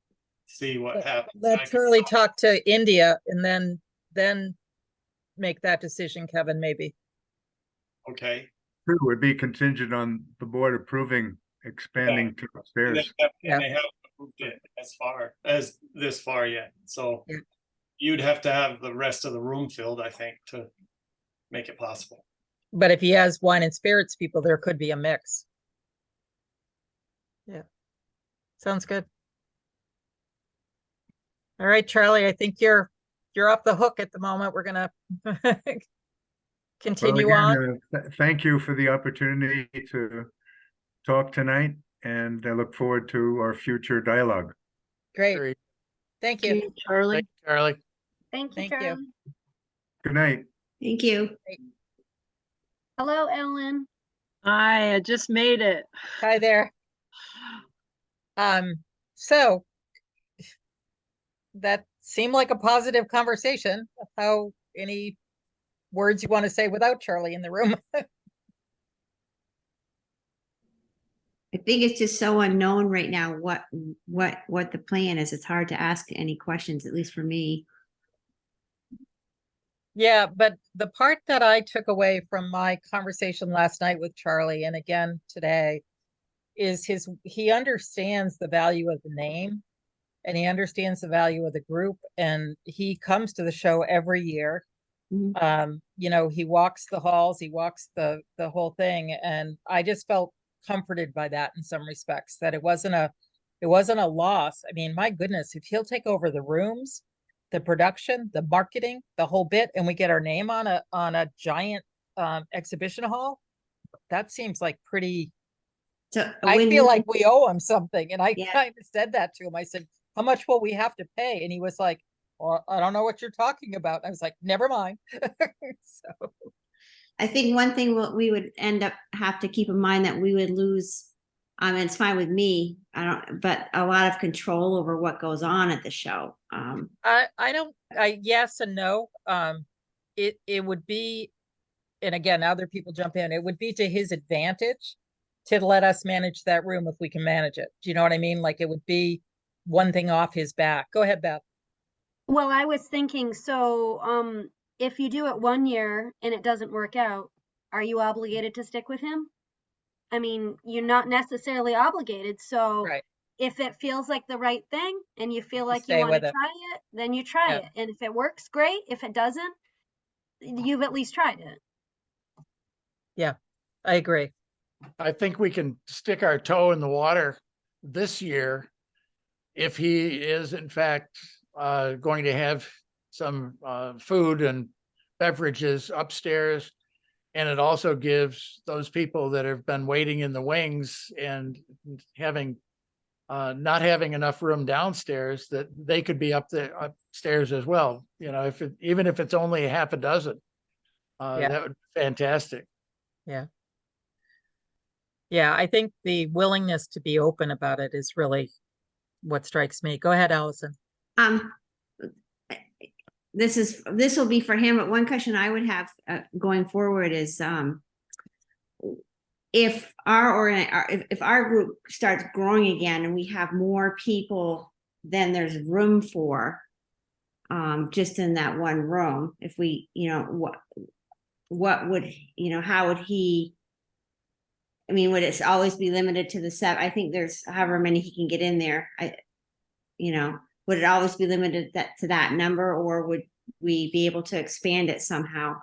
see what happens. Let Charlie talk to India and then make that decision, Kevin, maybe. Okay. It would be contingent on the board approving expanding to upstairs. And they haven't moved it this far yet. So you'd have to have the rest of the room filled, I think, to make it possible. But if he has wine and spirits people, there could be a mix. Yeah. Sounds good. All right, Charlie, I think you're off the hook at the moment. We're gonna continue on. Thank you for the opportunity to talk tonight, and I look forward to our future dialogue. Great. Thank you. Charlie. Thank you, Charlie. Thank you, Thank you. Charlie. Good night. Thank you. Hello, Ellen. I just made it. Hi there. So that seemed like a positive conversation. How, any words you want to say without Charlie in the room? I think it's just so unknown right now what the plan is. It's hard to ask any questions, at least for me. Yeah, but the part that I took away from my conversation last night with Charlie, and again today, is he understands the value of the name, and he understands the value of the group, and he comes to the show every year. Mhm. You know, he walks the halls, he walks the whole thing, and I just felt comforted by that in some respects, that it wasn't a loss. I mean, my goodness, if he'll take over the rooms, the production, the marketing, the whole bit, and we get our name on a giant exhibition hall, that seems like pretty. So a I feel win-win. like we owe him something, and I Yeah. kind of said that to him. I said, "How much will we have to pay?" And he was like, "Well, I don't know what you're talking about." I was like, "Never mind." So I think one thing we would end up have to keep in mind that we would lose. I mean, it's fine with me. I don't, but a lot of control over what goes on at the show. yes and no. It would be, and again, other people jump in. It would be to his advantage to let us manage that room if we can manage it. Do you know what I mean? Like, it would be one thing off his back. Go ahead, Beth. Well, I was thinking, so if you do it 1 year and it doesn't work out, are you obligated to stick with him? I mean, you're not necessarily obligated. So Right. if it feels like the right thing and you feel like you Stay want to with it. try it, then you try Yeah. it. And if it works, great. If it doesn't, you've at least tried it. Yeah, I agree. I think we can stick our toe in the water this year if he is in fact going to have some food and beverages upstairs. And it also gives those people that have been waiting in the wings and having not having enough room downstairs, that they could be up there upstairs as well. You know, even if it's only a half a dozen, Yeah. that would be fantastic. Yeah. Yeah, I think the willingness to be open about it is really what strikes me. Go ahead, Allison. This will be for him, but one question I would have going forward is if our group starts growing again and we have more people than there's room for, just in that one room, if we, what would, how would he, I mean, would it always be limited to the 7? I think there's however many he can get in there. Would it always be limited to that number, or would we be able to expand it somehow?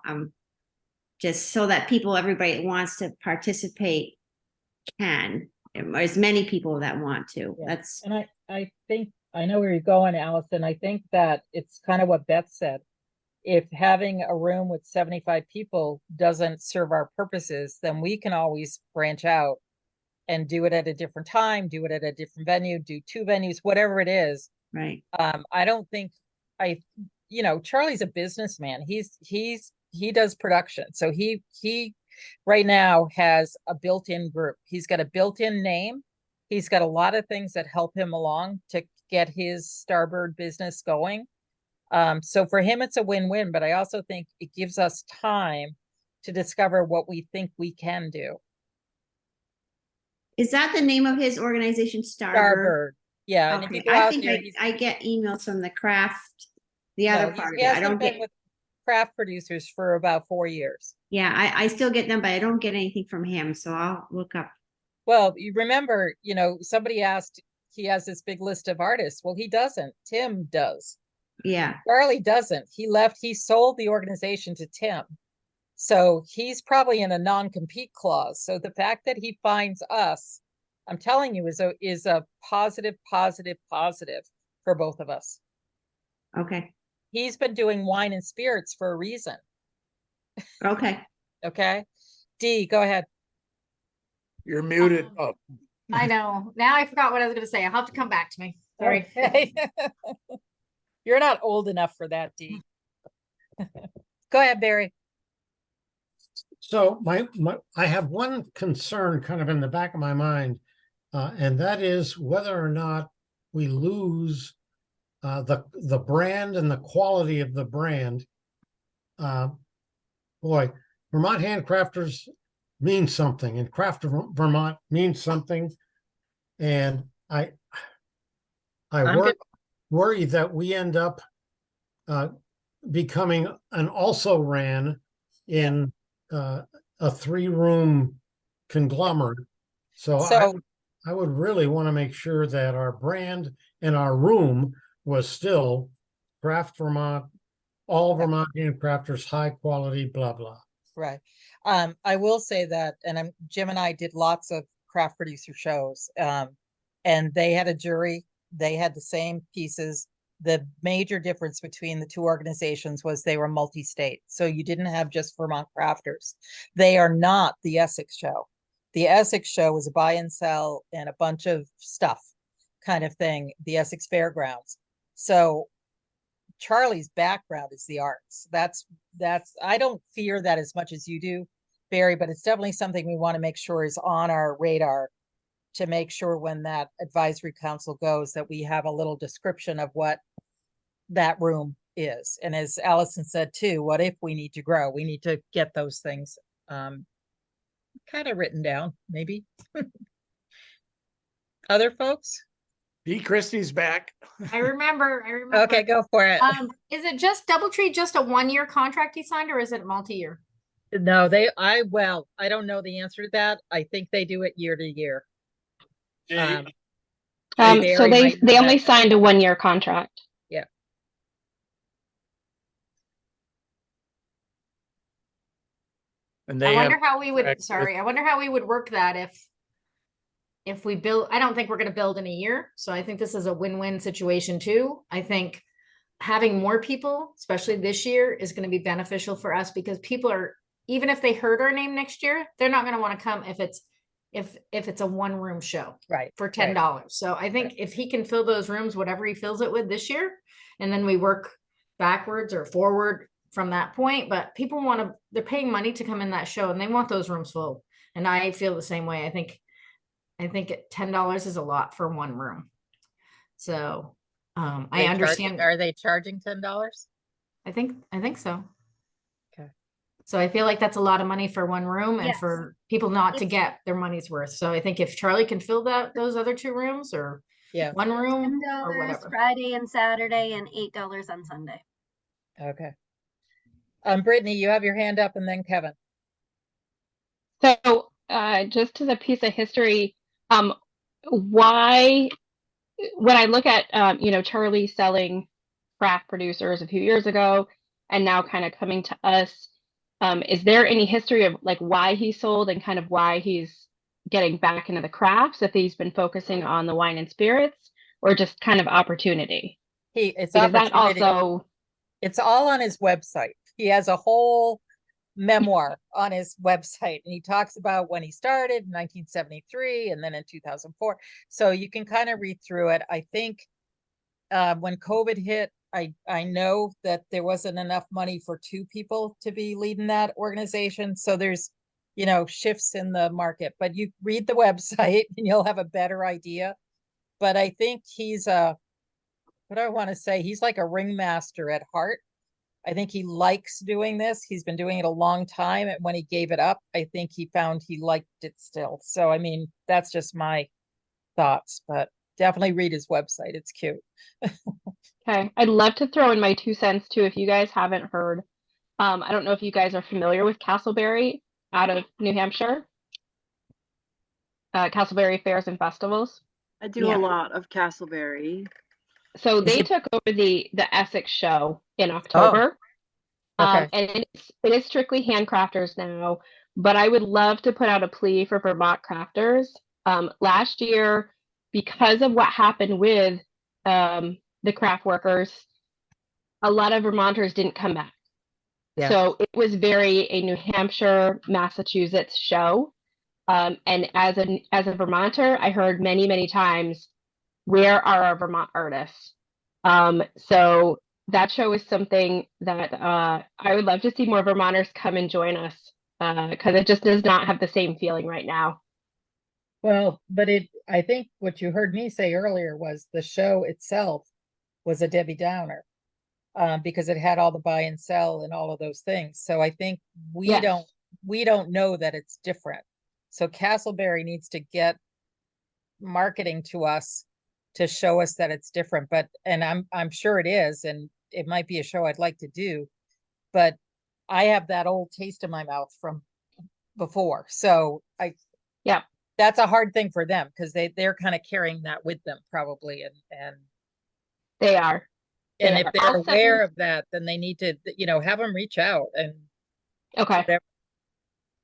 Just so that everybody that wants to participate can, as many people that want to. Yeah. That's, And I think I know where you're going, Allison. I think that it's kind of what Beth said. If having a room with 75 people doesn't serve our purposes, then we can always branch out and do it at a different time, do it at a different venue, do 2 venues, whatever it is. right. I don't think Charlie's a businessman. He does production. So he right now has a built-in group. He's got a built-in name. He's got a lot of things that help him along to get his Starbird business going. So for him, it's a win-win, but I also think it gives us time to discover what we think we can do. Is that the name of his organization, Starbird? Starbird. Yeah. And if Okay. you go I out think there, I get emails from the craft, the other part of he it. I hasn't don't been get, with craft producers for about 4 years. yeah, I still get them, but I don't get anything from him. So I'll look up. Well, you remember, somebody asked, he has this big list of artists. Well, he doesn't. Tim does. Yeah. Charlie doesn't. He sold the organization to Tim. So he's probably in a non-compete clause. So the fact that he finds us, I'm telling you, is a positive for both of us. Okay. He's been doing wine and spirits for a reason. Okay. Okay. Dee, go ahead. You're muted. Oh, I know. Now I forgot what I was going to say. I'll have to come back to me. Sorry. Okay. You're not old enough for that, Dee. Go ahead, Barry. So I have one concern kind of in the back of my mind, and that is whether or not we lose the brand and the quality of the brand. Boy, Vermont Handcrafters means something, and Craft Vermont means something, and I worry that we end up becoming an also ran in a 3-room conglomerate. So I would really want to make sure that our brand and our room was still Craft Vermont, all Vermont Handcrafters, high quality, blah, blah. Right. I will say that, and Jim and I did lots of craft producer shows, and they had a jury. They had the same pieces. The major difference between the two organizations was they were multi-state. So you didn't have just Vermont crafters. They are not the Essex show. The Essex show was a buy and sell and a bunch of stuff kind of thing, the Essex Fairgrounds. So Charlie's background is the arts. That's I don't fear that as much as you do, Barry, but it's definitely something we want to make sure is on our radar, to make sure when that advisory council goes that we have a little description of what that room is. And as Allison said too, what if we need to grow? We need to get those things kind of written down, maybe. Other folks? D. Christie's back. I remember. Okay, go for it. Is it just DoubleTree, just a 1-year contract he signed, or is it multi-year? No, I don't know the answer to that. I think they do it year to year. So Barry they might know only that. signed a 1-year contract. Yeah. And I they wonder have how we would, contract with- I wonder how we would work that if we build. I don't think we're going to build in a year. So I think this is a win-win situation too. I think having more people, especially this year, is going to be beneficial for us, because people are, even if they heard our name next year, they're not going to want to come if it's a 1-room show, right, for $10. Right. So I think if he can fill those rooms, whatever he fills it with this year, and then we work backwards or forward from that point. But people they're paying money to come in that show, and they want those rooms full. And I feel the same way. I think $10 is a lot for 1 room. So I understand. Are they charging $10? I think so. Okay. So I feel like that's a lot of money for 1 room, and Yes. for people not to get their money's worth. So I think if Charlie can fill those other 2 rooms, or 1 room or $10 whatever. Friday and Saturday, and $8 on Sunday. Okay. Brittany, you have your hand up, and then Kevin. So just as a piece of history, why, when I look at, Charlie selling craft producers a few years ago and now kind of coming to us, is there any history of like why he sold and kind of why he's getting back into the crafts, if he's been focusing on the wine and spirits, or just kind of opportunity? It's because opportunity. that also, it's all on his website. He has a whole memoir on his website, and he talks about when he started in 1973 and then in 2004. So you can kind of read through it. I think when COVID hit, I know that there wasn't enough money for 2 people to be leading that organization. So there's, shifts in the market, but you read the website and you'll have a better idea. But I think he's what do I want to say? He's like a ringmaster at heart. I think he likes doing this. He's been doing it a long time. And when he gave it up, I think he found he liked it still. So, I mean, that's just my thoughts, but definitely read his website. It's cute. okay, I'd love to throw in my 2 cents too, if you guys haven't heard. I don't know if you guys are familiar with Castleberry out of New Hampshire. Castleberry Fairs and Festivals. I do a lot of Castleberry. So they took over the Essex show in October. Okay. And it is strictly handcrafters now, but I would love to put out a plea for Vermont crafters. Last year, because of what happened with the craft workers, a lot of Vermonters didn't come back. Yeah. So it was very a New Hampshire, Massachusetts show. And as a Vermonter, I heard many, many times, where are our Vermont artists? So that show is something that I would love to see more Vermonters come and join us Because it just does not have the same feeling right now. Well, but I think what you heard me say earlier was the show itself was a Debbie Downer. Because it had all the buy and sell and all of those things. So I think we Yes. don't know that it's different. So Castleberry needs to get marketing to us to show us that it's different. But and I'm sure it is, and it might be a show I'd like to do, but I have that old taste in my mouth from before. So Yeah. that's a hard thing for them because they're kind of carrying that with them probably, and They are. and They if are. they're I'll aware send- of that, then they need to, have them reach out and Okay. whatever.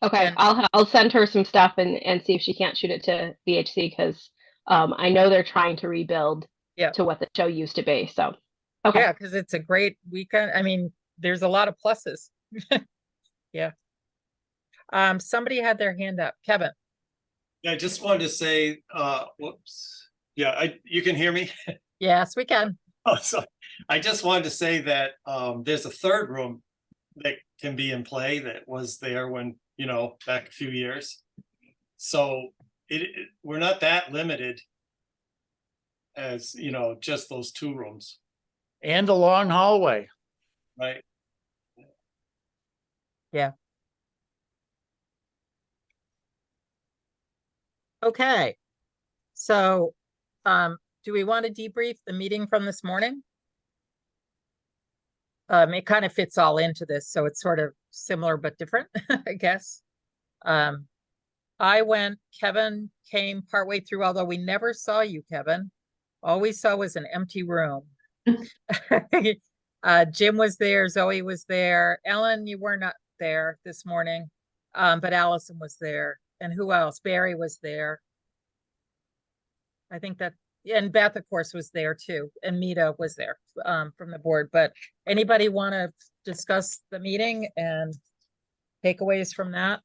Okay. And I'll send her some stuff and see if she can't shoot it to VHC because I know they're trying to rebuild Yeah. to what the show used to be. So okay. yeah, because it's a great weekend. I mean, there's a lot of pluses. Yeah. Somebody had their hand up. Kevin. I just wanted to say, whoops. Yeah, you can hear me? Yes, we can. Oh, sorry. I just wanted to say that there's a third room that can be in play that was there when, back a few years. So we're not that limited as, just those two rooms, And a long hallway. right? Yeah. Okay. So, do we want to debrief the meeting from this morning? It kind of fits all into this, so it's sort of similar but different, I guess. Kevin came partway through, although we never saw you, Kevin. All we saw was an empty room. Jim was there, Zoe was there. Ellen, you were not there this morning, but Allison was there. And who else? Barry was there. I think that, and Beth, of course, was there too. And Mita was there from the board. But anybody want to discuss the meeting and takeaways from that?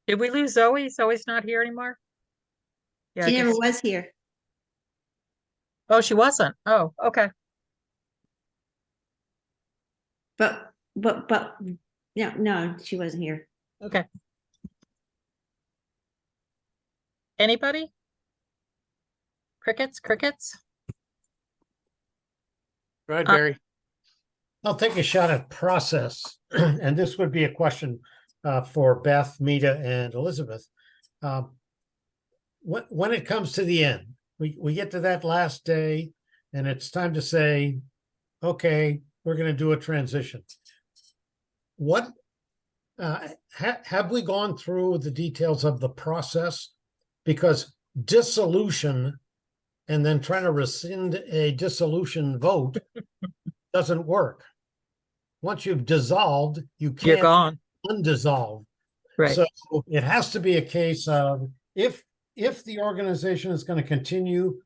Did we lose Zoe? Zoe's not here anymore? Yeah, She never was here. Oh, she wasn't. Oh, okay. But no, she wasn't here. Okay. Anybody? Crickets? Go ahead, Barry. I'll take a shot at process, and this would be a question for Beth, Mita, and Elizabeth. When it comes to the end, we get to that last day, and it's time to say, okay, we're going to do a transition. What have we gone through the details of the process? Because dissolution and then trying to rescind a dissolution vote doesn't work. Once you've dissolved, you You're can't gone. undissolve. Right. So it has to be a case of if the organization is going to continue,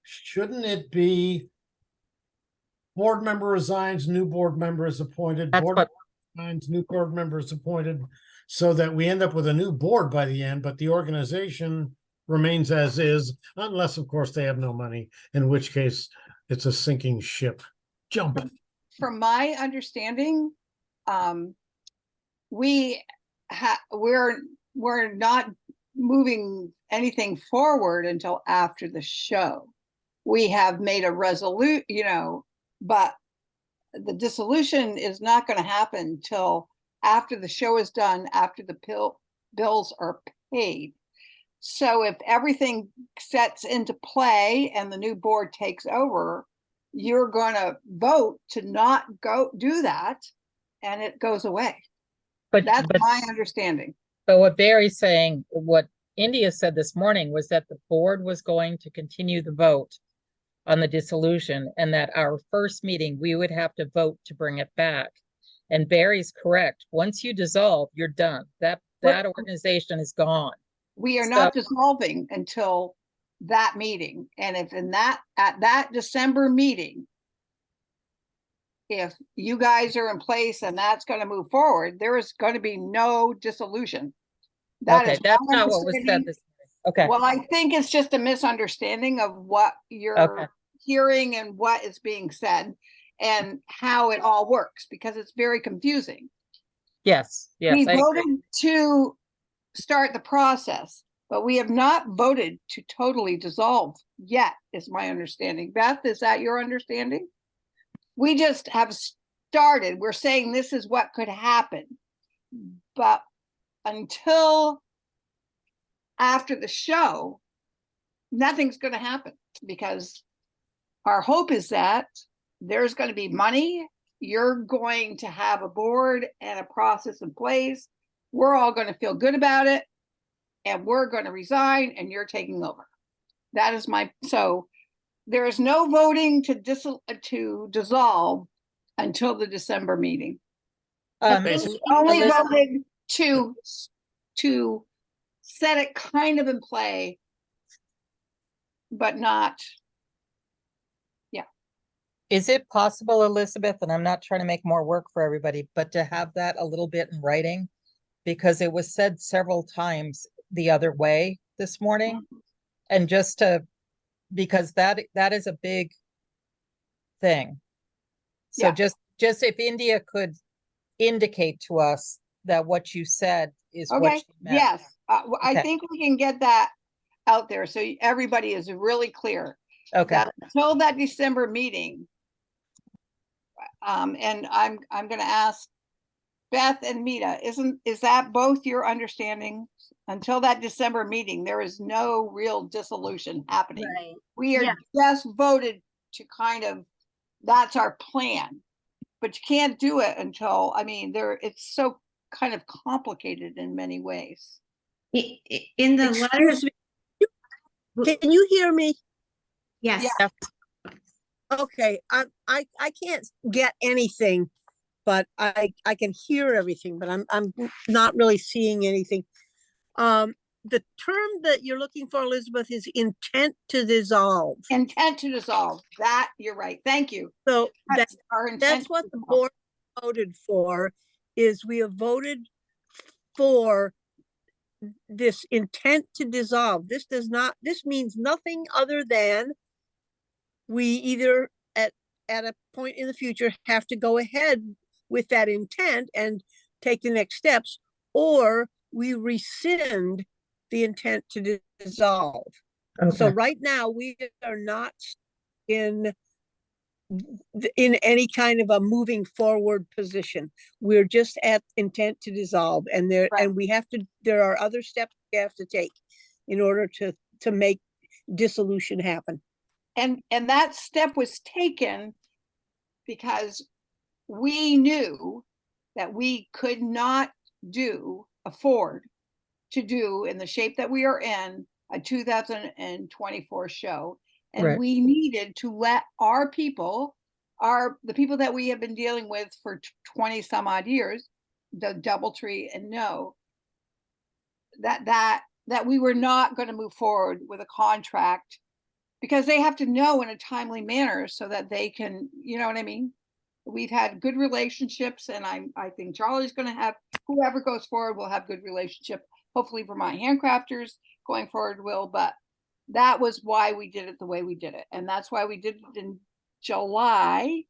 shouldn't it be board member resigns, new board member is appointed, That's board what, resigns, new board member is appointed, so that we end up with a new board by the end, but the organization remains as is, unless, of course, they have no money, in which case it's a sinking ship. Jump. From my understanding, we're not moving anything forward until after the show. We have made a resolution, but the dissolution is not going to happen till after the show is done, after the bills are paid. So if everything sets into play and the new board takes over, you're going to vote to not go do that, and it goes away. That's my understanding. But what Barry's saying, what India said this morning was that the board was going to continue the vote on the dissolution, and that our first meeting, we would have to vote to bring it back. And Barry's correct. Once you dissolve, you're done. That organization is gone. We are not dissolving until that meeting. And if at that December meeting, if you guys are in place and that's going to move forward, there is going to be no dissolution. That's not what was said this morning. Okay. Well, I think it's just a misunderstanding of what you're hearing and what is being said. and how it all works, because it's very confusing. Yes, yes, We I agree. voted to start the process, but we have not voted to totally dissolve yet, is my understanding. Beth, is that your understanding? We just have started. We're saying this is what could happen. But until after the show, nothing's going to happen, because our hope is that there's going to be money. You're going to have a board and a process in place. We're all going to feel good about it, and we're going to resign, and you're taking over. That is so there is no voting to dissolve until the December meeting. Basically, Only Elizabeth- voted to set it kind of in play, but not. Is it possible, Elizabeth, and I'm not trying to make more work for everybody, but to have that a little bit in writing? Because it was said several times the other way this morning. And just because that is a big thing. So Yeah. just if India could indicate to us that what you said is what Okay, she meant. yes, I Okay. think we can get that out there so everybody is really clear. Okay, That until that December meeting. And I'm gonna ask Beth and Mita, is that both your understanding? Until that December meeting, there is no real dissolution happening. Right. We are Yeah. just voted to kind of, that's our plan. But you can't do it until, I mean, it's so kind of complicated in many ways. In the letter, Excuse me. Can you hear me? yes, Yeah. Okay, I can't get anything, but I can hear everything, but I'm not really seeing anything. The term that you're looking for, Elizabeth, is intent to dissolve. Intent to dissolve, that, you're right, thank you. So That's our intent. that's what the board voted for, is we have voted for this intent to dissolve. This means nothing other than we either at a point in the future have to go ahead with that intent and take the next steps, or we rescind the intent to dissolve. So okay, right now we are not in any kind of a moving forward position. We're just at intent to dissolve, and there are other steps we have to take in order to make dissolution happen. And that step was taken because we knew that we could not afford to do in the shape that we are in a 2024 show. And Right. we needed to let our people, the people that we have been dealing with for 20 some odd years, the DoubleTree, and know that we were not going to move forward with a contract, because they have to know in a timely manner so that they can, you know what I mean? We've had good relationships, and I think Charlie's going to have, whoever goes forward will have good relationship. Hopefully Vermont Handcrafters going forward will, but that was why we did it the way we did it. And that's why we did it in July.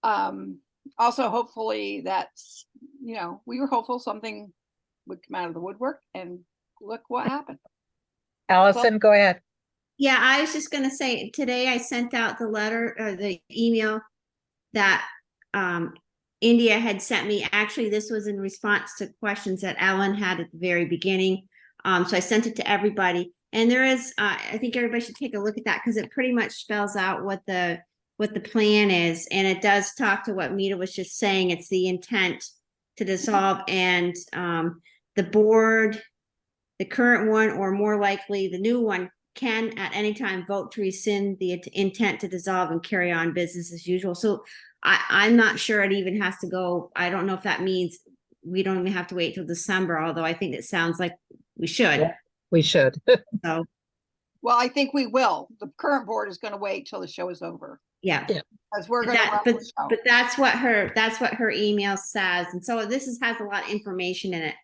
Also, hopefully that's, we were hopeful something would come out of the woodwork, and look what happened. Allison, go ahead. yeah, I was just gonna say, today I sent out the letter, or the email that India had sent me. Actually, this was in response to questions that Ellen had at the very beginning. So I sent it to everybody, and there is, I think everybody should take a look at that, because it pretty much spells out what the plan is, and it does talk to what Mita was just saying. It's the intent to dissolve, and the board, the current one, or more likely the new one, can at any time vote to rescind the intent to dissolve and carry on business as usual. So I'm not sure it even has to go. I don't know if that means we don't even have to wait till December, although I think it sounds like we should. Yeah, we should. So, Well, I think we will. The current board is going to wait till the show is over, yeah. Yeah. because we're But going to. but that's what her email says. And so this has a lot of information in it.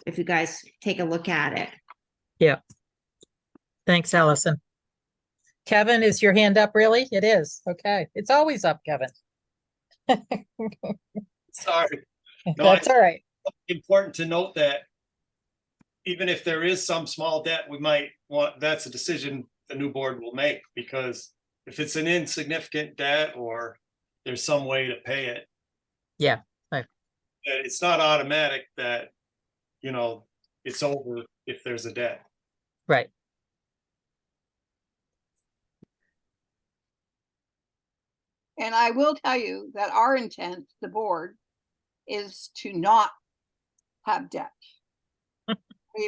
If you guys take a look at it. Yeah. Thanks, Allison. Kevin, is your hand up really? It is. Okay. It's always up, Kevin. Sorry. No, That's all right. Important to note that even if there is some small debt, we might want, that's a decision the new board will make, because if it's an insignificant debt or there's some way to pay it, Yeah. Right. it's not automatic that, you know, it's over if there's a debt. Right. And I will tell you that our intent, the board, is to not have debt.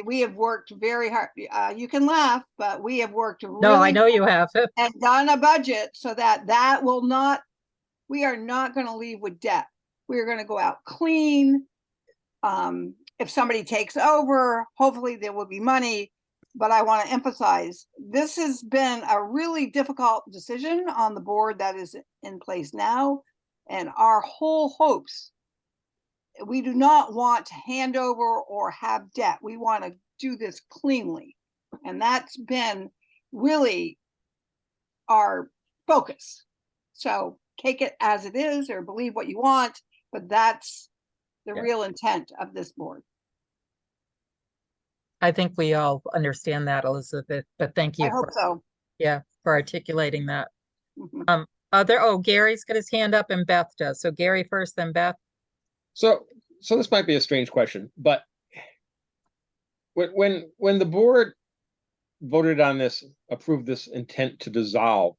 We have worked very hard. You can laugh, but we have worked really No, I know you have. and done a budget so that that will not, we are not going to leave with debt. We are going to go out clean. If somebody takes over, hopefully there will be money. But I want to emphasize, this has been a really difficult decision on the board that is in place now. And our whole hopes, we do not want to hand over or have debt. We want to do this cleanly. And that's been really our focus. So take it as it is or believe what you want, but that's the real intent of this board. I think we all understand that, Elizabeth, but thank you. I hope so. Yeah, for articulating that. Mhm. Gary's got his hand up and Beth does. So Gary first, then Beth. So this might be a strange question, but when the board voted on this, approved this intent to dissolve,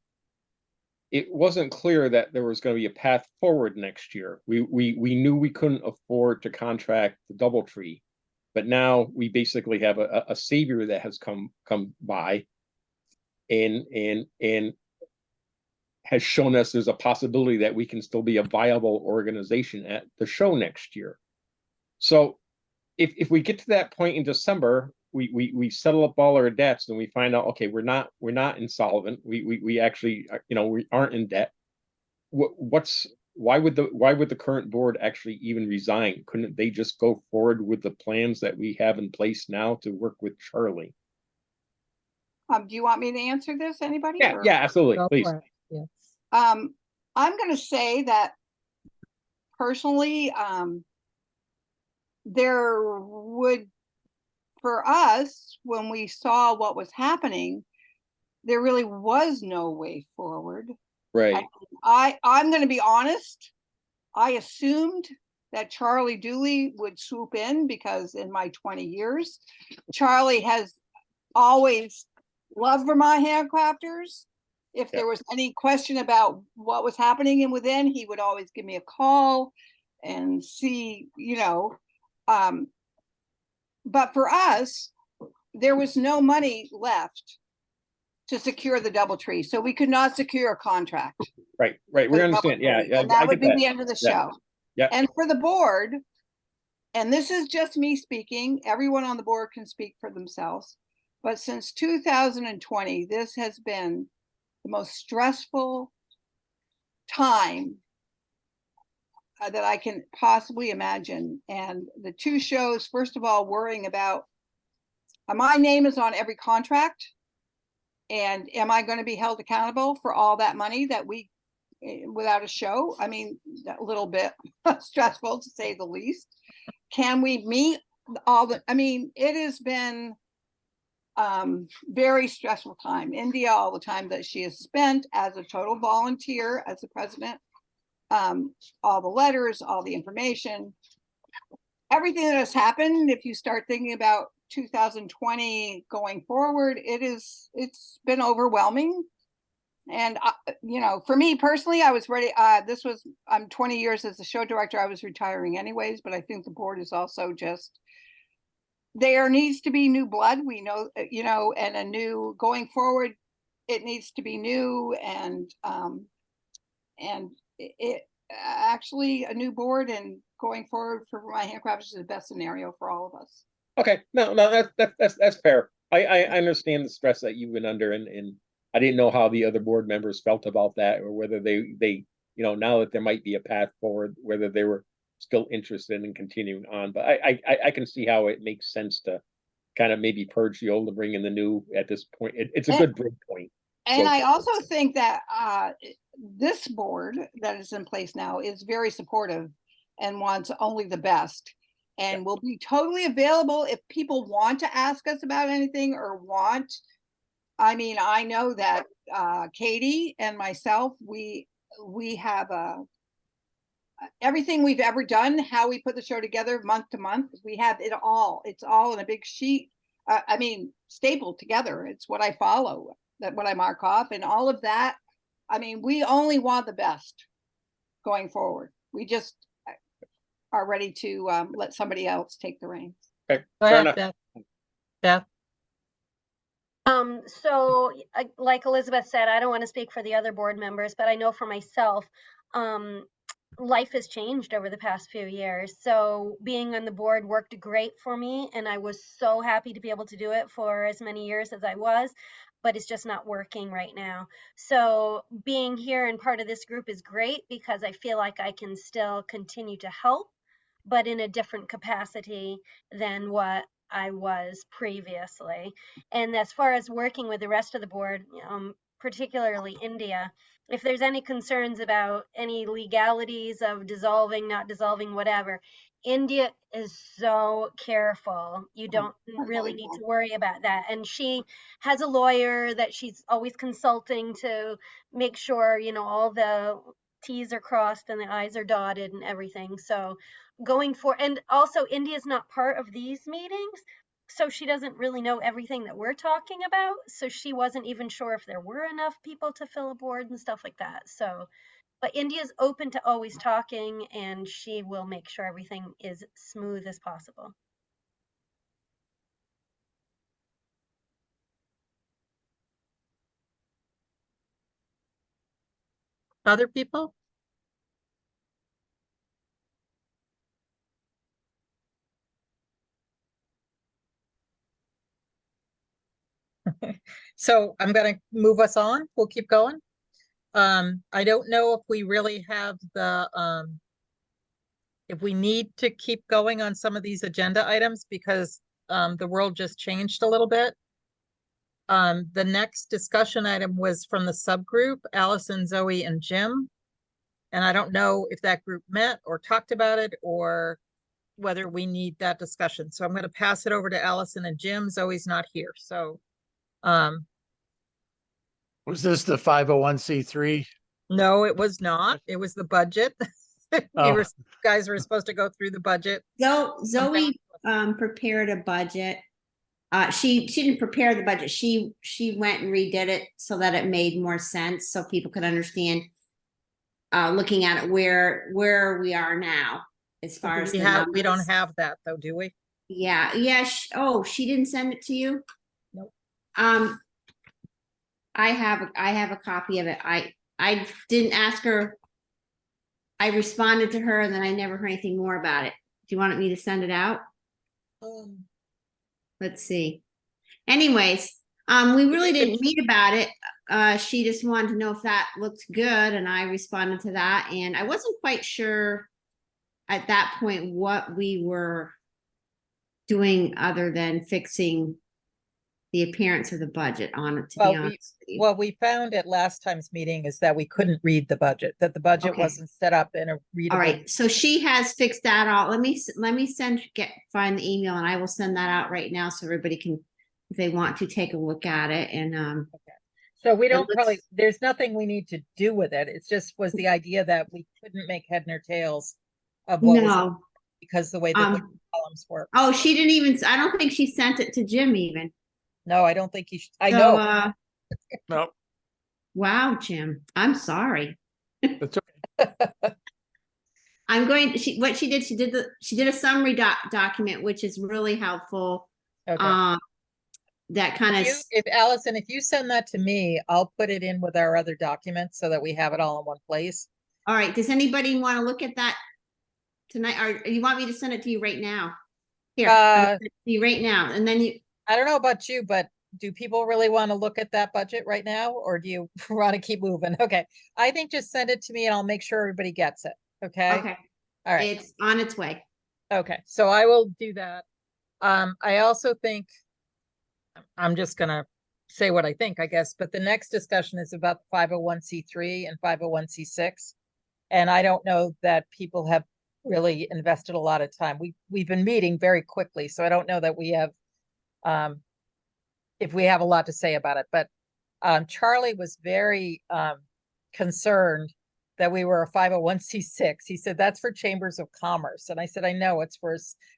it wasn't clear that there was going to be a path forward next year. We knew we couldn't afford to contract the DoubleTree, but now we basically have a savior that has come by and has shown us there's a possibility that we can still be a viable organization at the show next year. So if we get to that point in December, we settle up all our debts and we find out, okay, we're not insolvent. We actually, we aren't in debt. Why would the current board actually even resign? Couldn't they just go forward with the plans that we have in place now to work with Charlie? Do you want me to answer this, anybody? Yeah, absolutely, please. Yes. I'm going to say that personally, there would, for us, when we saw what was happening, there really was no way forward. Right. I'm going to be honest. I assumed that Charlie Dooley would swoop in because in my 20 years, Charlie has always loved Vermont Handcrafters. If there was any question about what was happening in within, he would always give me a call and see, but for us, there was no money left to secure the DoubleTree, so we could not secure a contract. Right. We understand. Yeah. And that would be the end of the show. Yeah. And for the board, and this is just me speaking, everyone on the board can speak for themselves, but since 2020, this has been the most stressful time that I can possibly imagine. And the two shows, first of all, worrying about, my name is on every contract. And am I going to be held accountable for all that money that we, without a show? I mean, a little bit stressful to say the least. Can we meet all the, it has been very stressful time. India, all the time that she has spent as a total volunteer, as the president, all the letters, all the information, everything that has happened. If you start thinking about 2020 going forward, it's been overwhelming. And for me personally, I was ready. I'm 20 years as the show director. I was retiring anyways, but I think the board is also just, there needs to be new blood. We know, and a new going forward, it needs to be new and it actually a new board and going forward for my handcrafters is the best scenario for all of us. Okay, no, that's fair. I understand the stress that you've been under, and I didn't know how the other board members felt about that, or whether they now that there might be a path forward, whether they were still interested in continuing on. But I can see how it makes sense to kind of maybe purge the old and bring in the new at this point. It's a good break point. And So- I also think that this board that is in place now is very supportive and wants only the best. And will be totally available if people want to ask us about anything or want. I mean, I know that Katie and myself, we have everything we've ever done, how we put the show together month to month. We have it all. It's all in a big sheet. I mean, stapled together. It's what I follow, that what I mark off, and all of that. I mean, we only want the best going forward. We just are ready to let somebody else take the reins. Okay, Go fair ahead, enough. Beth. So like Elizabeth said, I don't want to speak for the other board members, but I know for myself, life has changed over the past few years. So being on the board worked great for me, and I was so happy to be able to do it for as many years as I was, but it's just not working right now. So being here and part of this group is great because I feel like I can still continue to help, but in a different capacity than what I was previously. And as far as working with the rest of the board, particularly India, if there's any concerns about any legalities of dissolving, not dissolving, whatever, India is so careful. You don't really need to worry about that. And she has a lawyer that she's always consulting to make sure, all the T's are crossed and the I's are dotted and everything. So going for, and also India's not part of these meetings, so she doesn't really know everything that we're talking about. So she wasn't even sure if there were enough people to fill a board and stuff like that. So, but India's open to always talking, and she will make sure everything is smooth as possible. Other people? So I'm going to move us on. We'll keep going. I don't know if we really have if we need to keep going on some of these agenda items because the world just changed a little bit. The next discussion item was from the subgroup, Allison, Zoe, and Jim. And I don't know if that group met or talked about it or whether we need that discussion. So I'm going to pass it over to Allison and Jim. Zoe's not here. So Was this the 501c3? no, it was not. It was the budget. Oh. Guys were supposed to go through the budget. Zoe prepared a budget. She didn't prepare the budget. She went and redid it so that it made more sense so people could understand looking at it where we are now as far as we don't have that though, do we? Yeah. She didn't send it to you? Nope. I have a copy of it. I didn't ask her. I responded to her and then I never heard anything more about it. Do you want me to send it out? Let's see. Anyways, we really didn't meet about it. She just wanted to know if that looked good and I responded to that. And I wasn't quite sure at that point what we were doing other than fixing the appearance of the budget on it, to be honest with you. What we found at last time's meeting is that we couldn't read the budget, that the budget Okay. wasn't set up in a readable. All right, so she has fixed that all. Let me find the email and I will send that out right now so everybody can, if they want to, take a look at it. And so we don't probably, there's nothing we need to do with it. It's just was the idea that we couldn't make head nor tails of what was because the way that the columns work. Oh, she didn't even, I don't think she sent it to Jim even. No, I don't think I know. No. Wow, Jim, I'm sorry. That's okay. I'm going, she did a summary document, which is really helpful. Okay. That kind of. If Allison, if you send that to me, I'll put it in with our other documents so that we have it all in one place. All right. Does anybody want to look at that tonight? Or you want me to send it to you right now? Here, I'm gonna send it to you right now. And then I don't know about you, but do people really want to look at that budget right now? Or do you want to keep moving? Okay. I think just send it to me and I'll make sure everybody gets it. Okay. Okay. All right. It's on its way. Okay. So I will do that. I also think I'm just gonna say what I think, I guess, but the next discussion is about 501c3 and 501c6. And I don't know that people have really invested a lot of time. We've been meeting very quickly, so I don't know that we have, if we have a lot to say about it. But Charlie was very concerned that we were a 501c6. He said, that's for chambers of commerce. And I said, I know it's for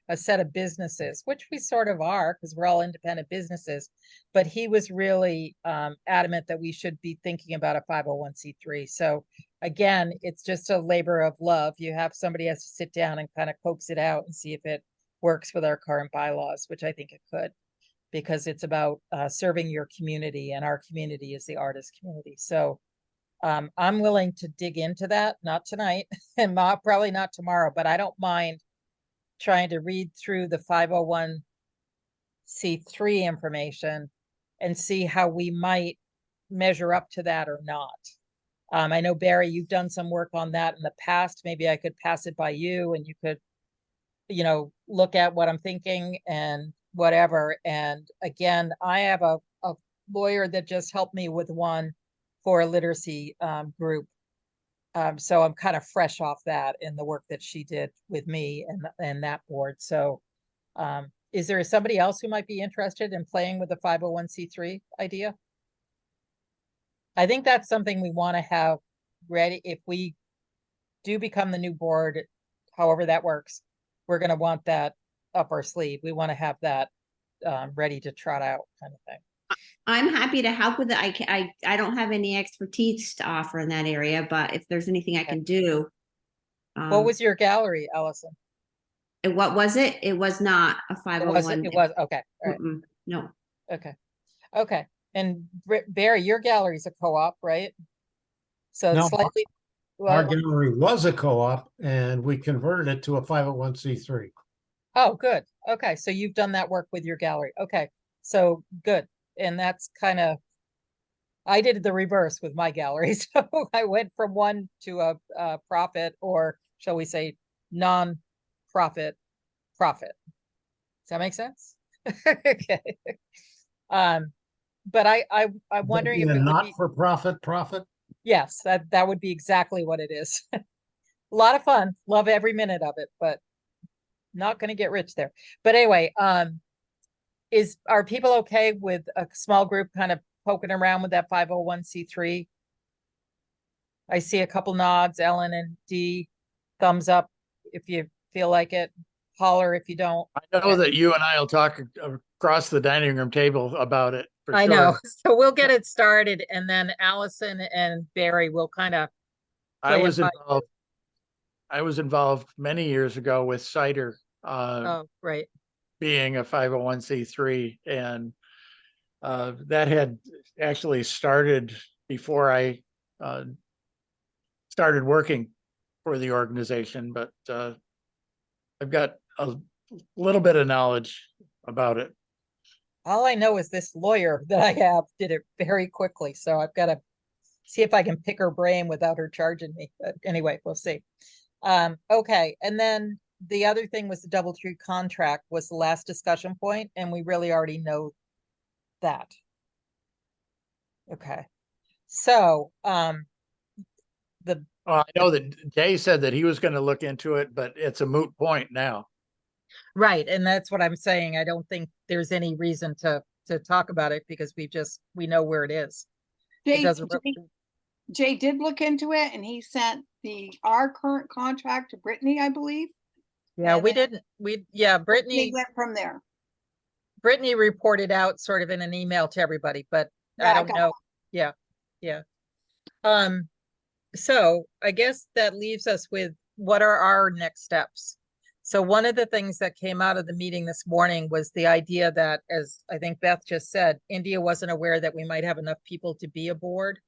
a set of businesses, which we sort of are because we're all independent businesses. But he was really adamant that we should be thinking about a 501c3. So again, it's just a labor of love. You have somebody has to sit down and kind of coax it out and see if it works with our current bylaws, which I think it could, because it's about serving your community, and our community is the artist community. So I'm willing to dig into that, not tonight and probably not tomorrow, but I don't mind trying to read through the 501c3 information and see how we might measure up to that or not. I know, Barry, you've done some work on that in the past. Maybe I could pass it by you and you could, you know, look at what I'm thinking and whatever. And again, I have a lawyer that just helped me with one for a literacy group. So I'm kind of fresh off that in the work that she did with me and that board. So is there somebody else who might be interested in playing with the 501c3 idea? I think that's something we want to have ready. If we do become the new board, however that works, we're going to want that up our sleeve. We want to have that ready to trot out, kind of thing. I'm happy to help with it. I don't have any expertise to offer in that area, but if there's anything I can do. What was your gallery, Allison? What was it? It was not a 501. It was okay. All right. No. Okay. And Barry, your gallery's a co-op, right? So No, slightly. Our gallery was a co-op and we converted it to a 501c3. Oh, good. Okay. So you've done that work with your gallery. Okay. So good. And that's kind of, I did the reverse with my gallery. So I went from one to a profit, or shall we say non-profit profit. Does that make sense? Okay. But I'm wondering if it would not be for profit. Yes, that would be exactly what it is. A lot of fun. Love every minute of it, but not going to get rich there. But anyway, are people okay with a small group kind of poking around with that 501c3? I see a couple nods, Ellen and Dee, thumbs up if you feel like it, holler if you don't. I know that you and I will talk across the dining room table about it. I know. So we'll get it started, and then Allison and Barry will kind of. I was involved many years ago with Cider. Oh, right. Being a 501c3, and that had actually started before I started working for the organization, but I've got a little bit of knowledge about it. All I know is this lawyer that I have did it very quickly, so I've got to see if I can pick her brain without her charging me. But anyway, we'll see. Okay, and then the other thing was the DoubleTree contract was the last discussion point, and we really already know that. Okay, so I know that Jay said that he was going to look into it, but it's a moot point now. Right, and that's what I'm saying. I don't think there's any reason to talk about it because we know where it is. Jay did look into it, and he sent our current contract to Brittany, I believe. Yeah, Brittany went from there. Brittany reported out sort of in an email to everybody, but I don't know. Yeah. So I guess that leaves us with what are our next steps? So one of the things that came out of the meeting this morning was the idea that, as I think Beth just said, India wasn't aware that we might have enough people to be a board.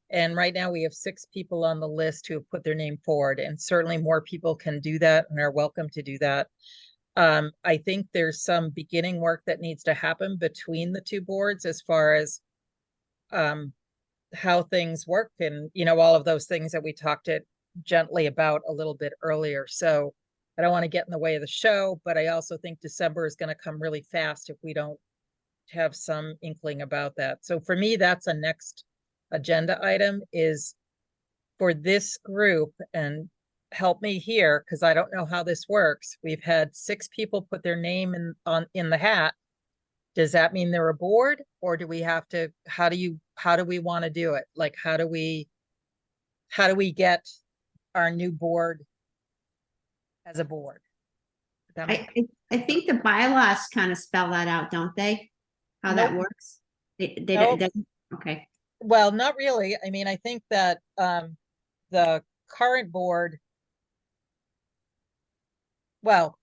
And right now we have 6 people on the list who have put their name forward, and certainly more people can do that and are welcome to do that. I think there's some beginning work that needs to happen between the 2 boards as far as how things work and, all of those things that we talked gently about a little bit earlier. So I don't want to get in the way of the show, but I also think December is going to come really fast if we don't have some inkling about that. So for me, that's a next agenda item, is for this group, and help me here, because I don't know how this works. We've had 6 people put their name in the hat. Does that mean they're a board, or do we have to, how do we want to do it? Like, how do we get our new board as a board? That makes- I think the bylaws kind of spell that out, don't they? How that Nope. works? They Nope. doesn't, okay. Well, not really. I mean, I think that the current board, well,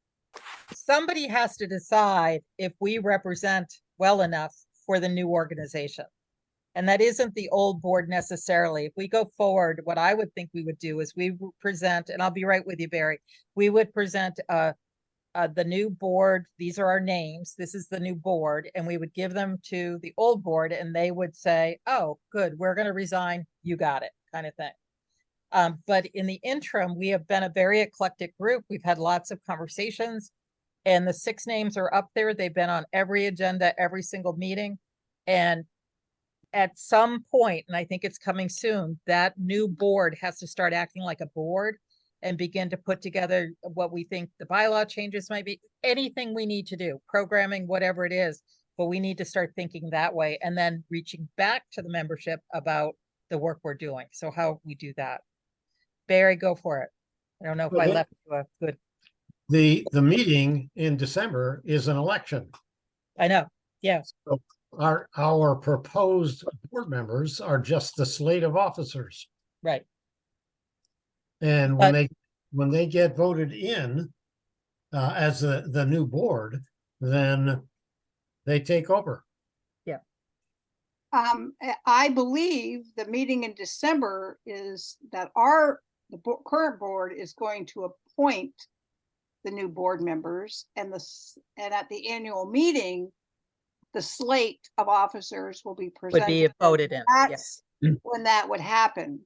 somebody has to decide if we represent well enough for the new organization. And that isn't the old board necessarily. If we go forward, what I would think we would do is we would present, and I'll be right with you, Barry, we would present the new board. These are our names. This is the new board. And we would give them to the old board, and they would say, oh, good, we're going to resign. You got it, kind of thing. But in the interim, we have been a very eclectic group. We've had lots of conversations, and the 6 names are up there. They've been on every agenda, every single meeting. And at some point, and I think it's coming soon, that new board has to start acting like a board and begin to put together what we think the bylaw changes might be, anything we need to do, programming, whatever it is, but we need to start thinking that way, and then reaching back to the membership about the work we're doing. So how we do that. Barry, go for it. I don't know if I left you a good. The meeting in December is an election. I know. Yes. So our proposed board members are just the slate of officers. Right. And when they get voted in as the new board, then they take over. Yeah. I believe the meeting in December is that the current board is going to appoint the new board members, and at the annual meeting, the slate of officers will be presented. Would be voted in. That's when that would happen.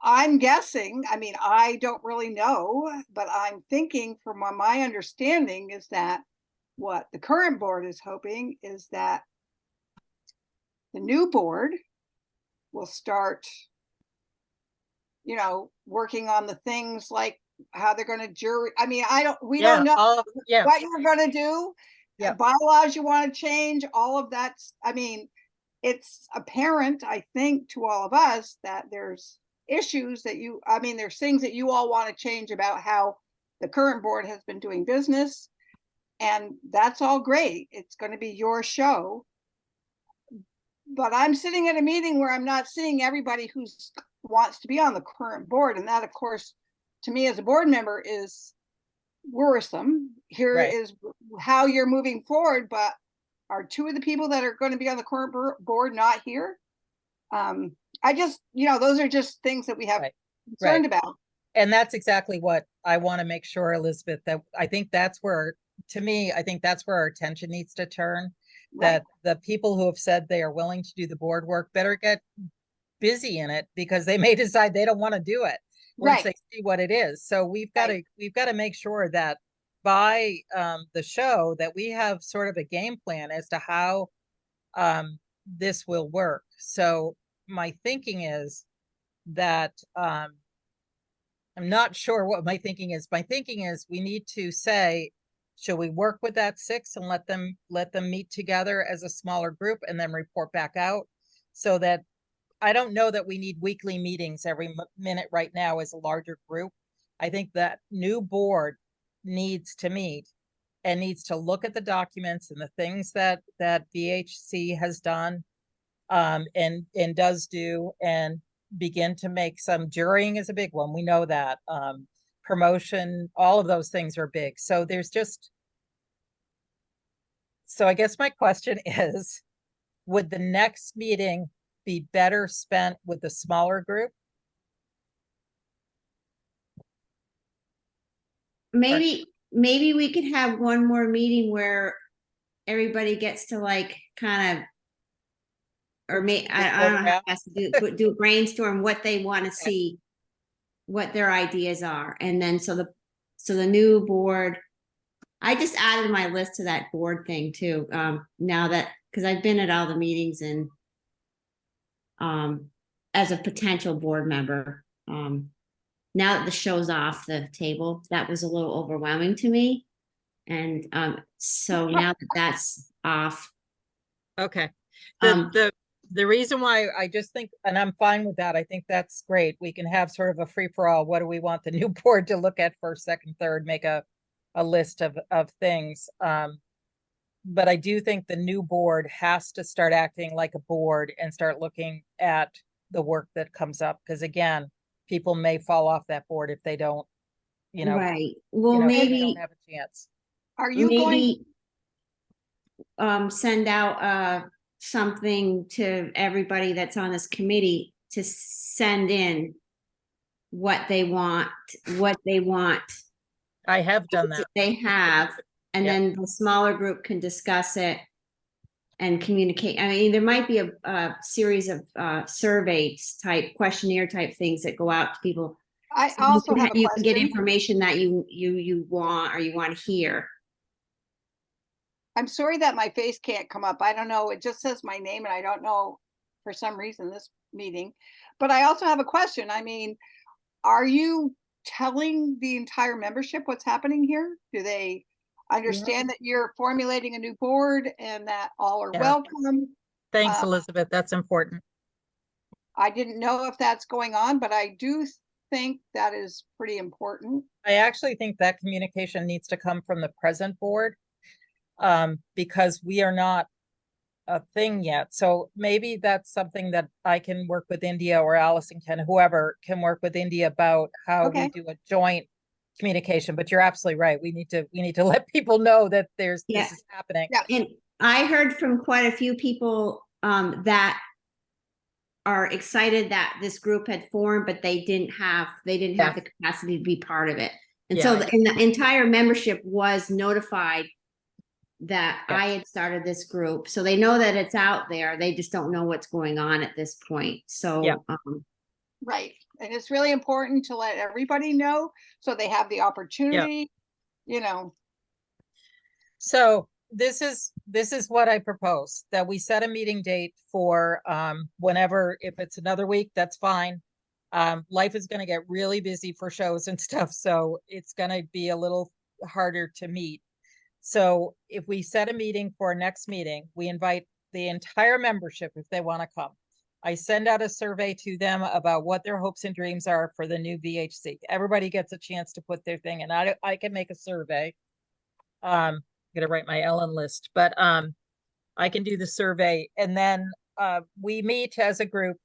I'm guessing, I mean, I don't really know, but I'm thinking from my understanding is that what the current board is hoping is that the new board will start, working on the things like how they're going to jury. I mean, we don't know what you're going to do. Yeah. Bylaws you want to change, all of that. I mean, it's apparent, I think, to all of us that there's issues that there's things that you all want to change about how the current board has been doing business. And that's all great. It's going to be your show. But I'm sitting at a meeting where I'm not seeing everybody who wants to be on the current board. And that, of course, to me as a board member is worrisome. Here is how you're moving forward, but are 2 of the people that are going to be on the current board not here? I just, those are just things that we have concerned about. And that's exactly what I want to make sure, Elizabeth, that I think that's where, to me, I think that's where our attention needs to turn. That the people who have said they are willing to do the board work better get busy in it, because they may decide they don't want to do it once they see what it is. So we've got to make sure that by the show that we have sort of a game plan as to how this will work. So my thinking is that I'm not sure what my thinking is. My thinking is we need to say, should we work with that 6 and let them meet together as a smaller group and then report back out? So that I don't know that we need weekly meetings every minute right now as a larger group. I think that new board needs to meet and needs to look at the documents and the things that VHC has done and does do, and begin to make some. Jurying is a big one. We know that. Promotion, all of those things are big. So there's just, so I guess my question is, would the next meeting be better spent with the smaller group? Maybe we could have one more meeting where everybody gets to kind of, or I don't know how to do a brainstorm what they want to see, what their ideas are, and then so the new board I just added my list to that board thing too. Now that, because I've been at all the meetings and as a potential board member, now that the show's off the table, that was a little overwhelming to me. And so now that that's off, Okay. Um, The reason why I just think, and I'm fine with that, I think that's great. We can have sort of a free for all. What do we want the new board to look at first, second, third, make a list of things. But I do think the new board has to start acting like a board and start looking at the work that comes up. Because again, people may fall off that board if they don't, right. Well, if they maybe, don't have a chance. Are you going, maybe send out something to everybody that's on this committee to send in what they want, I have done that. they have, and Yep. then the smaller group can discuss it and communicate. I mean, there might be a series of surveys type, questionnaire type things that go out to people. I So also have a you can get question. information that you want or you want to hear. I'm sorry that my face can't come up. I don't know. It just says my name and I don't know for some reason this meeting. But I also have a question. I mean, are you telling the entire membership what's happening here? Do they understand that you're formulating a new board and that all are Yeah. welcome? Thanks, Elizabeth. That's important. I didn't know if that's going on, but I do think that is pretty important. I actually think that communication needs to come from the present board, because we are not a thing yet. So maybe that's something that I can work with India or Allison can, whoever can work with India about how we Okay. do a joint communication. But you're absolutely right. We need to let people know that this is happening. Yeah. And I heard from quite a few people that are excited that this group had formed, but they didn't have the capacity to be part of it. And so the entire membership was notified that I had started this group. So they know that it's out there. They just don't know what's going on at this point. So Right. And it's really important to let everybody know so they have the opportunity, So this is what I propose, that we set a meeting date for whenever. If it's another week, that's fine. Life is going to get really busy for shows and stuff, so it's going to be a little harder to meet. So if we set a meeting for our next meeting, we invite the entire membership if they want to come. I send out a survey to them about what their hopes and dreams are for the new VHC. Everybody gets a chance to put their thing, and I can make a survey. I'm gonna write my Ellen list, but I can do the survey, and then we meet as a group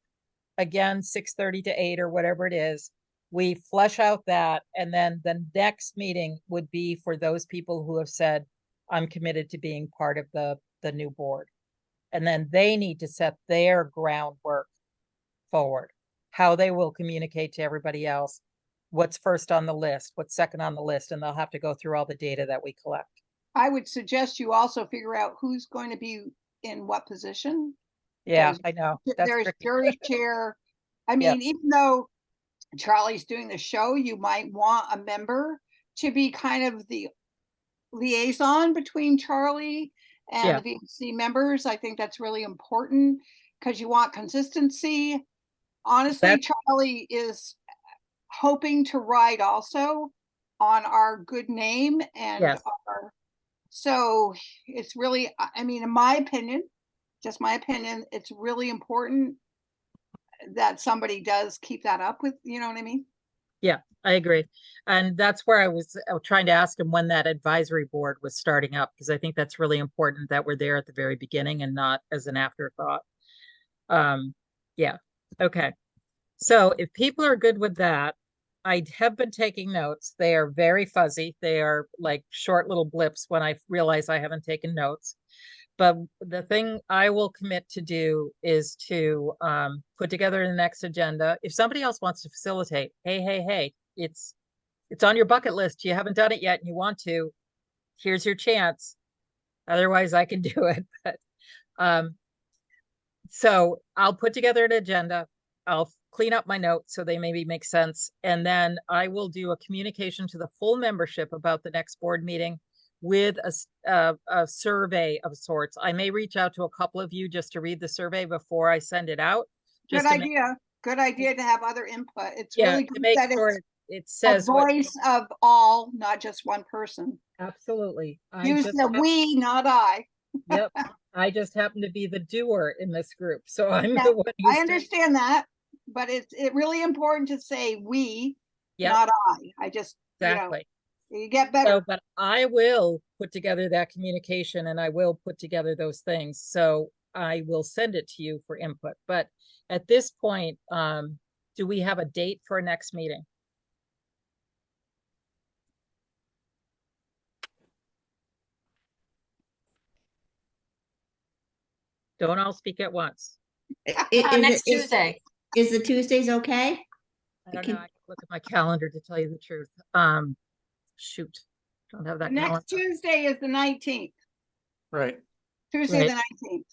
again, 6:30 to 8 or whatever it is. We flesh out that, and then the next meeting would be for those people who have said, I'm committed to being part of the new board. And then they need to set their groundwork forward, how they will communicate to everybody else, what's first on the list, what's second on the list, and they'll have to go through all the data that we collect. I would suggest you also figure out who's going to be in what position. Yeah, I know. There's jury chair. I mean, even though Charlie's doing the show, you might want a member to be kind of the liaison between Charlie and the VHC members. I think that's really important because you want consistency. Honestly, Charlie is hoping to ride also on our good name and so it's really, I mean, in my opinion, just my opinion, it's really important that somebody does keep that up with, you know what I mean? Yeah, I agree. And that's where I was trying to ask him when that advisory board was starting up, because I think that's really important that we're there at the very beginning and not as an afterthought. Yeah, okay. So if people are good with that, I have been taking notes. They are very fuzzy. They are like short little blips when I realize I haven't taken notes. But the thing I will commit to do is to put together the next agenda. If somebody else wants to facilitate, hey, it's on your bucket list. You haven't done it yet and you want to, here's your chance. Otherwise I can do it. But so I'll put together an agenda. I'll clean up my notes so they maybe make sense. And then I will do a communication to the full membership about the next board meeting with a survey of sorts. I may reach out to a couple of you just to read the survey before I send it out. Good Just to make, idea. Good idea to have other input. It's yeah, really to good make that sure it's it a says what, voice of all, not just one person. absolutely. I Use just the we, not I. Yep. I just happen to be the doer in this group, so I'm Yeah, the one who's I doing- understand that, but it's really important to say we, Yep, not I. I just, exactly. you get So, better. but I will put together that communication and I will put together those things. So I will send it to you for input. But at this point, do we have a date for our next meeting? Don't all speak at once. Next Tuesday. Is the Tuesdays okay? I don't Can- know. I can look at my calendar to tell you the truth. Shoot, don't have that calendar. Next Tuesday is the 19th. Right. Tuesday, Right. the 19th.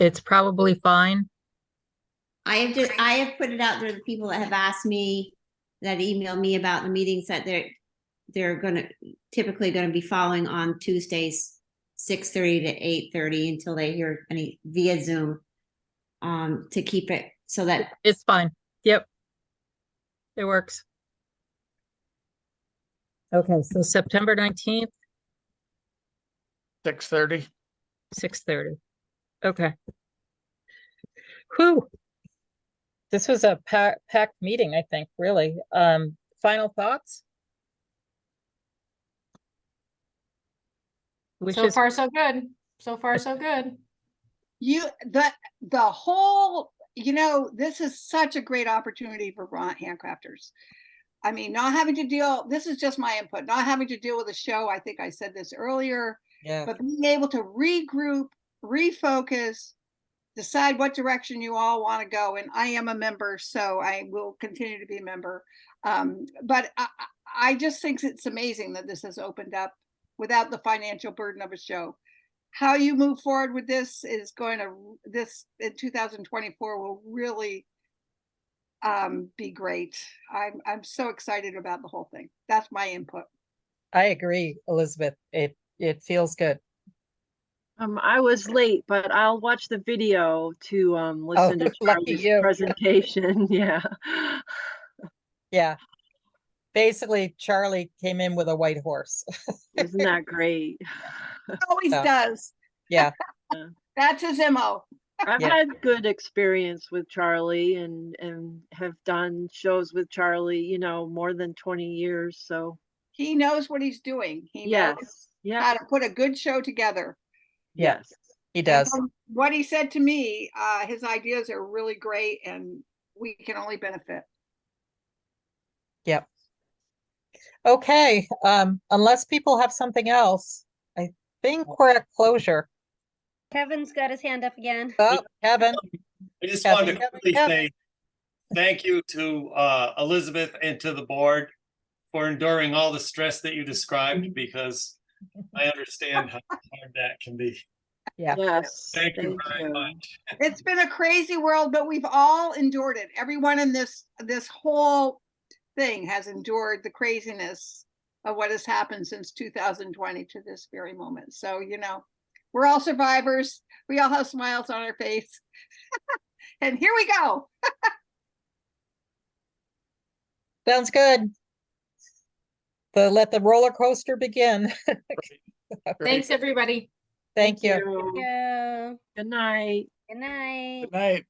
It's probably fine. I have put it out there to people that have asked me, that emailed me about the meetings that they're typically gonna be following on Tuesdays, 6:30 to 8:30 until they hear any via Zoom. To keep it so that It's fine. Yep. It works. Okay, so September 19th, 6:30. 6:30. Okay. Whew. This was a packed meeting, I think, really. Final thoughts? So Wishes? far, so good. So far, so good. The whole, this is such a great opportunity for Vermont handcrafters. I mean, not having to deal, this is just my input, not having to deal with a show. I think I said this earlier, Yeah. but being able to regroup, refocus, decide what direction you all want to go. And I am a member, so I will continue to be a member. But I just think it's amazing that this has opened up without the financial burden of a show. How you move forward with this is this in 2024 will really be great. I'm so excited about the whole thing. That's my input. I agree, Elizabeth. It feels good. I was late, but I'll watch the video to listen to lucky Charlie's you. presentation. Yeah. Yeah. Basically, Charlie came in with a white horse. Isn't that great? Always Yeah. does. Yeah. That's his MO. I've Yeah. had good experience with Charlie and have done shows with Charlie, more than 20 years. So He knows what he's doing. He knows yes. Yeah. how to put a good show together. Yeah. Yes. He And does. from what he said to me, his ideas are really great and we can only benefit. Yep. Okay. Unless people have something else, I think we're at closure. Kevin's got his hand up again. Oh, Kevin. I just Kevin, wanted to Kevin, quickly Kevin. say thank you to Elizabeth and to the board for enduring all the stress that you described, because I understand how hard that can be. Yeah. Yes. Thank you very you. much. It's been a crazy world, but we've all endured it. Everyone in this whole thing has endured the craziness of what has happened since 2020 to this very moment. So, we're all survivors. We all have smiles on our face. And here we go. Sounds good. Let the roller coaster begin. Thanks, everybody. Thank you. Yeah. Good night. Good night. Good night.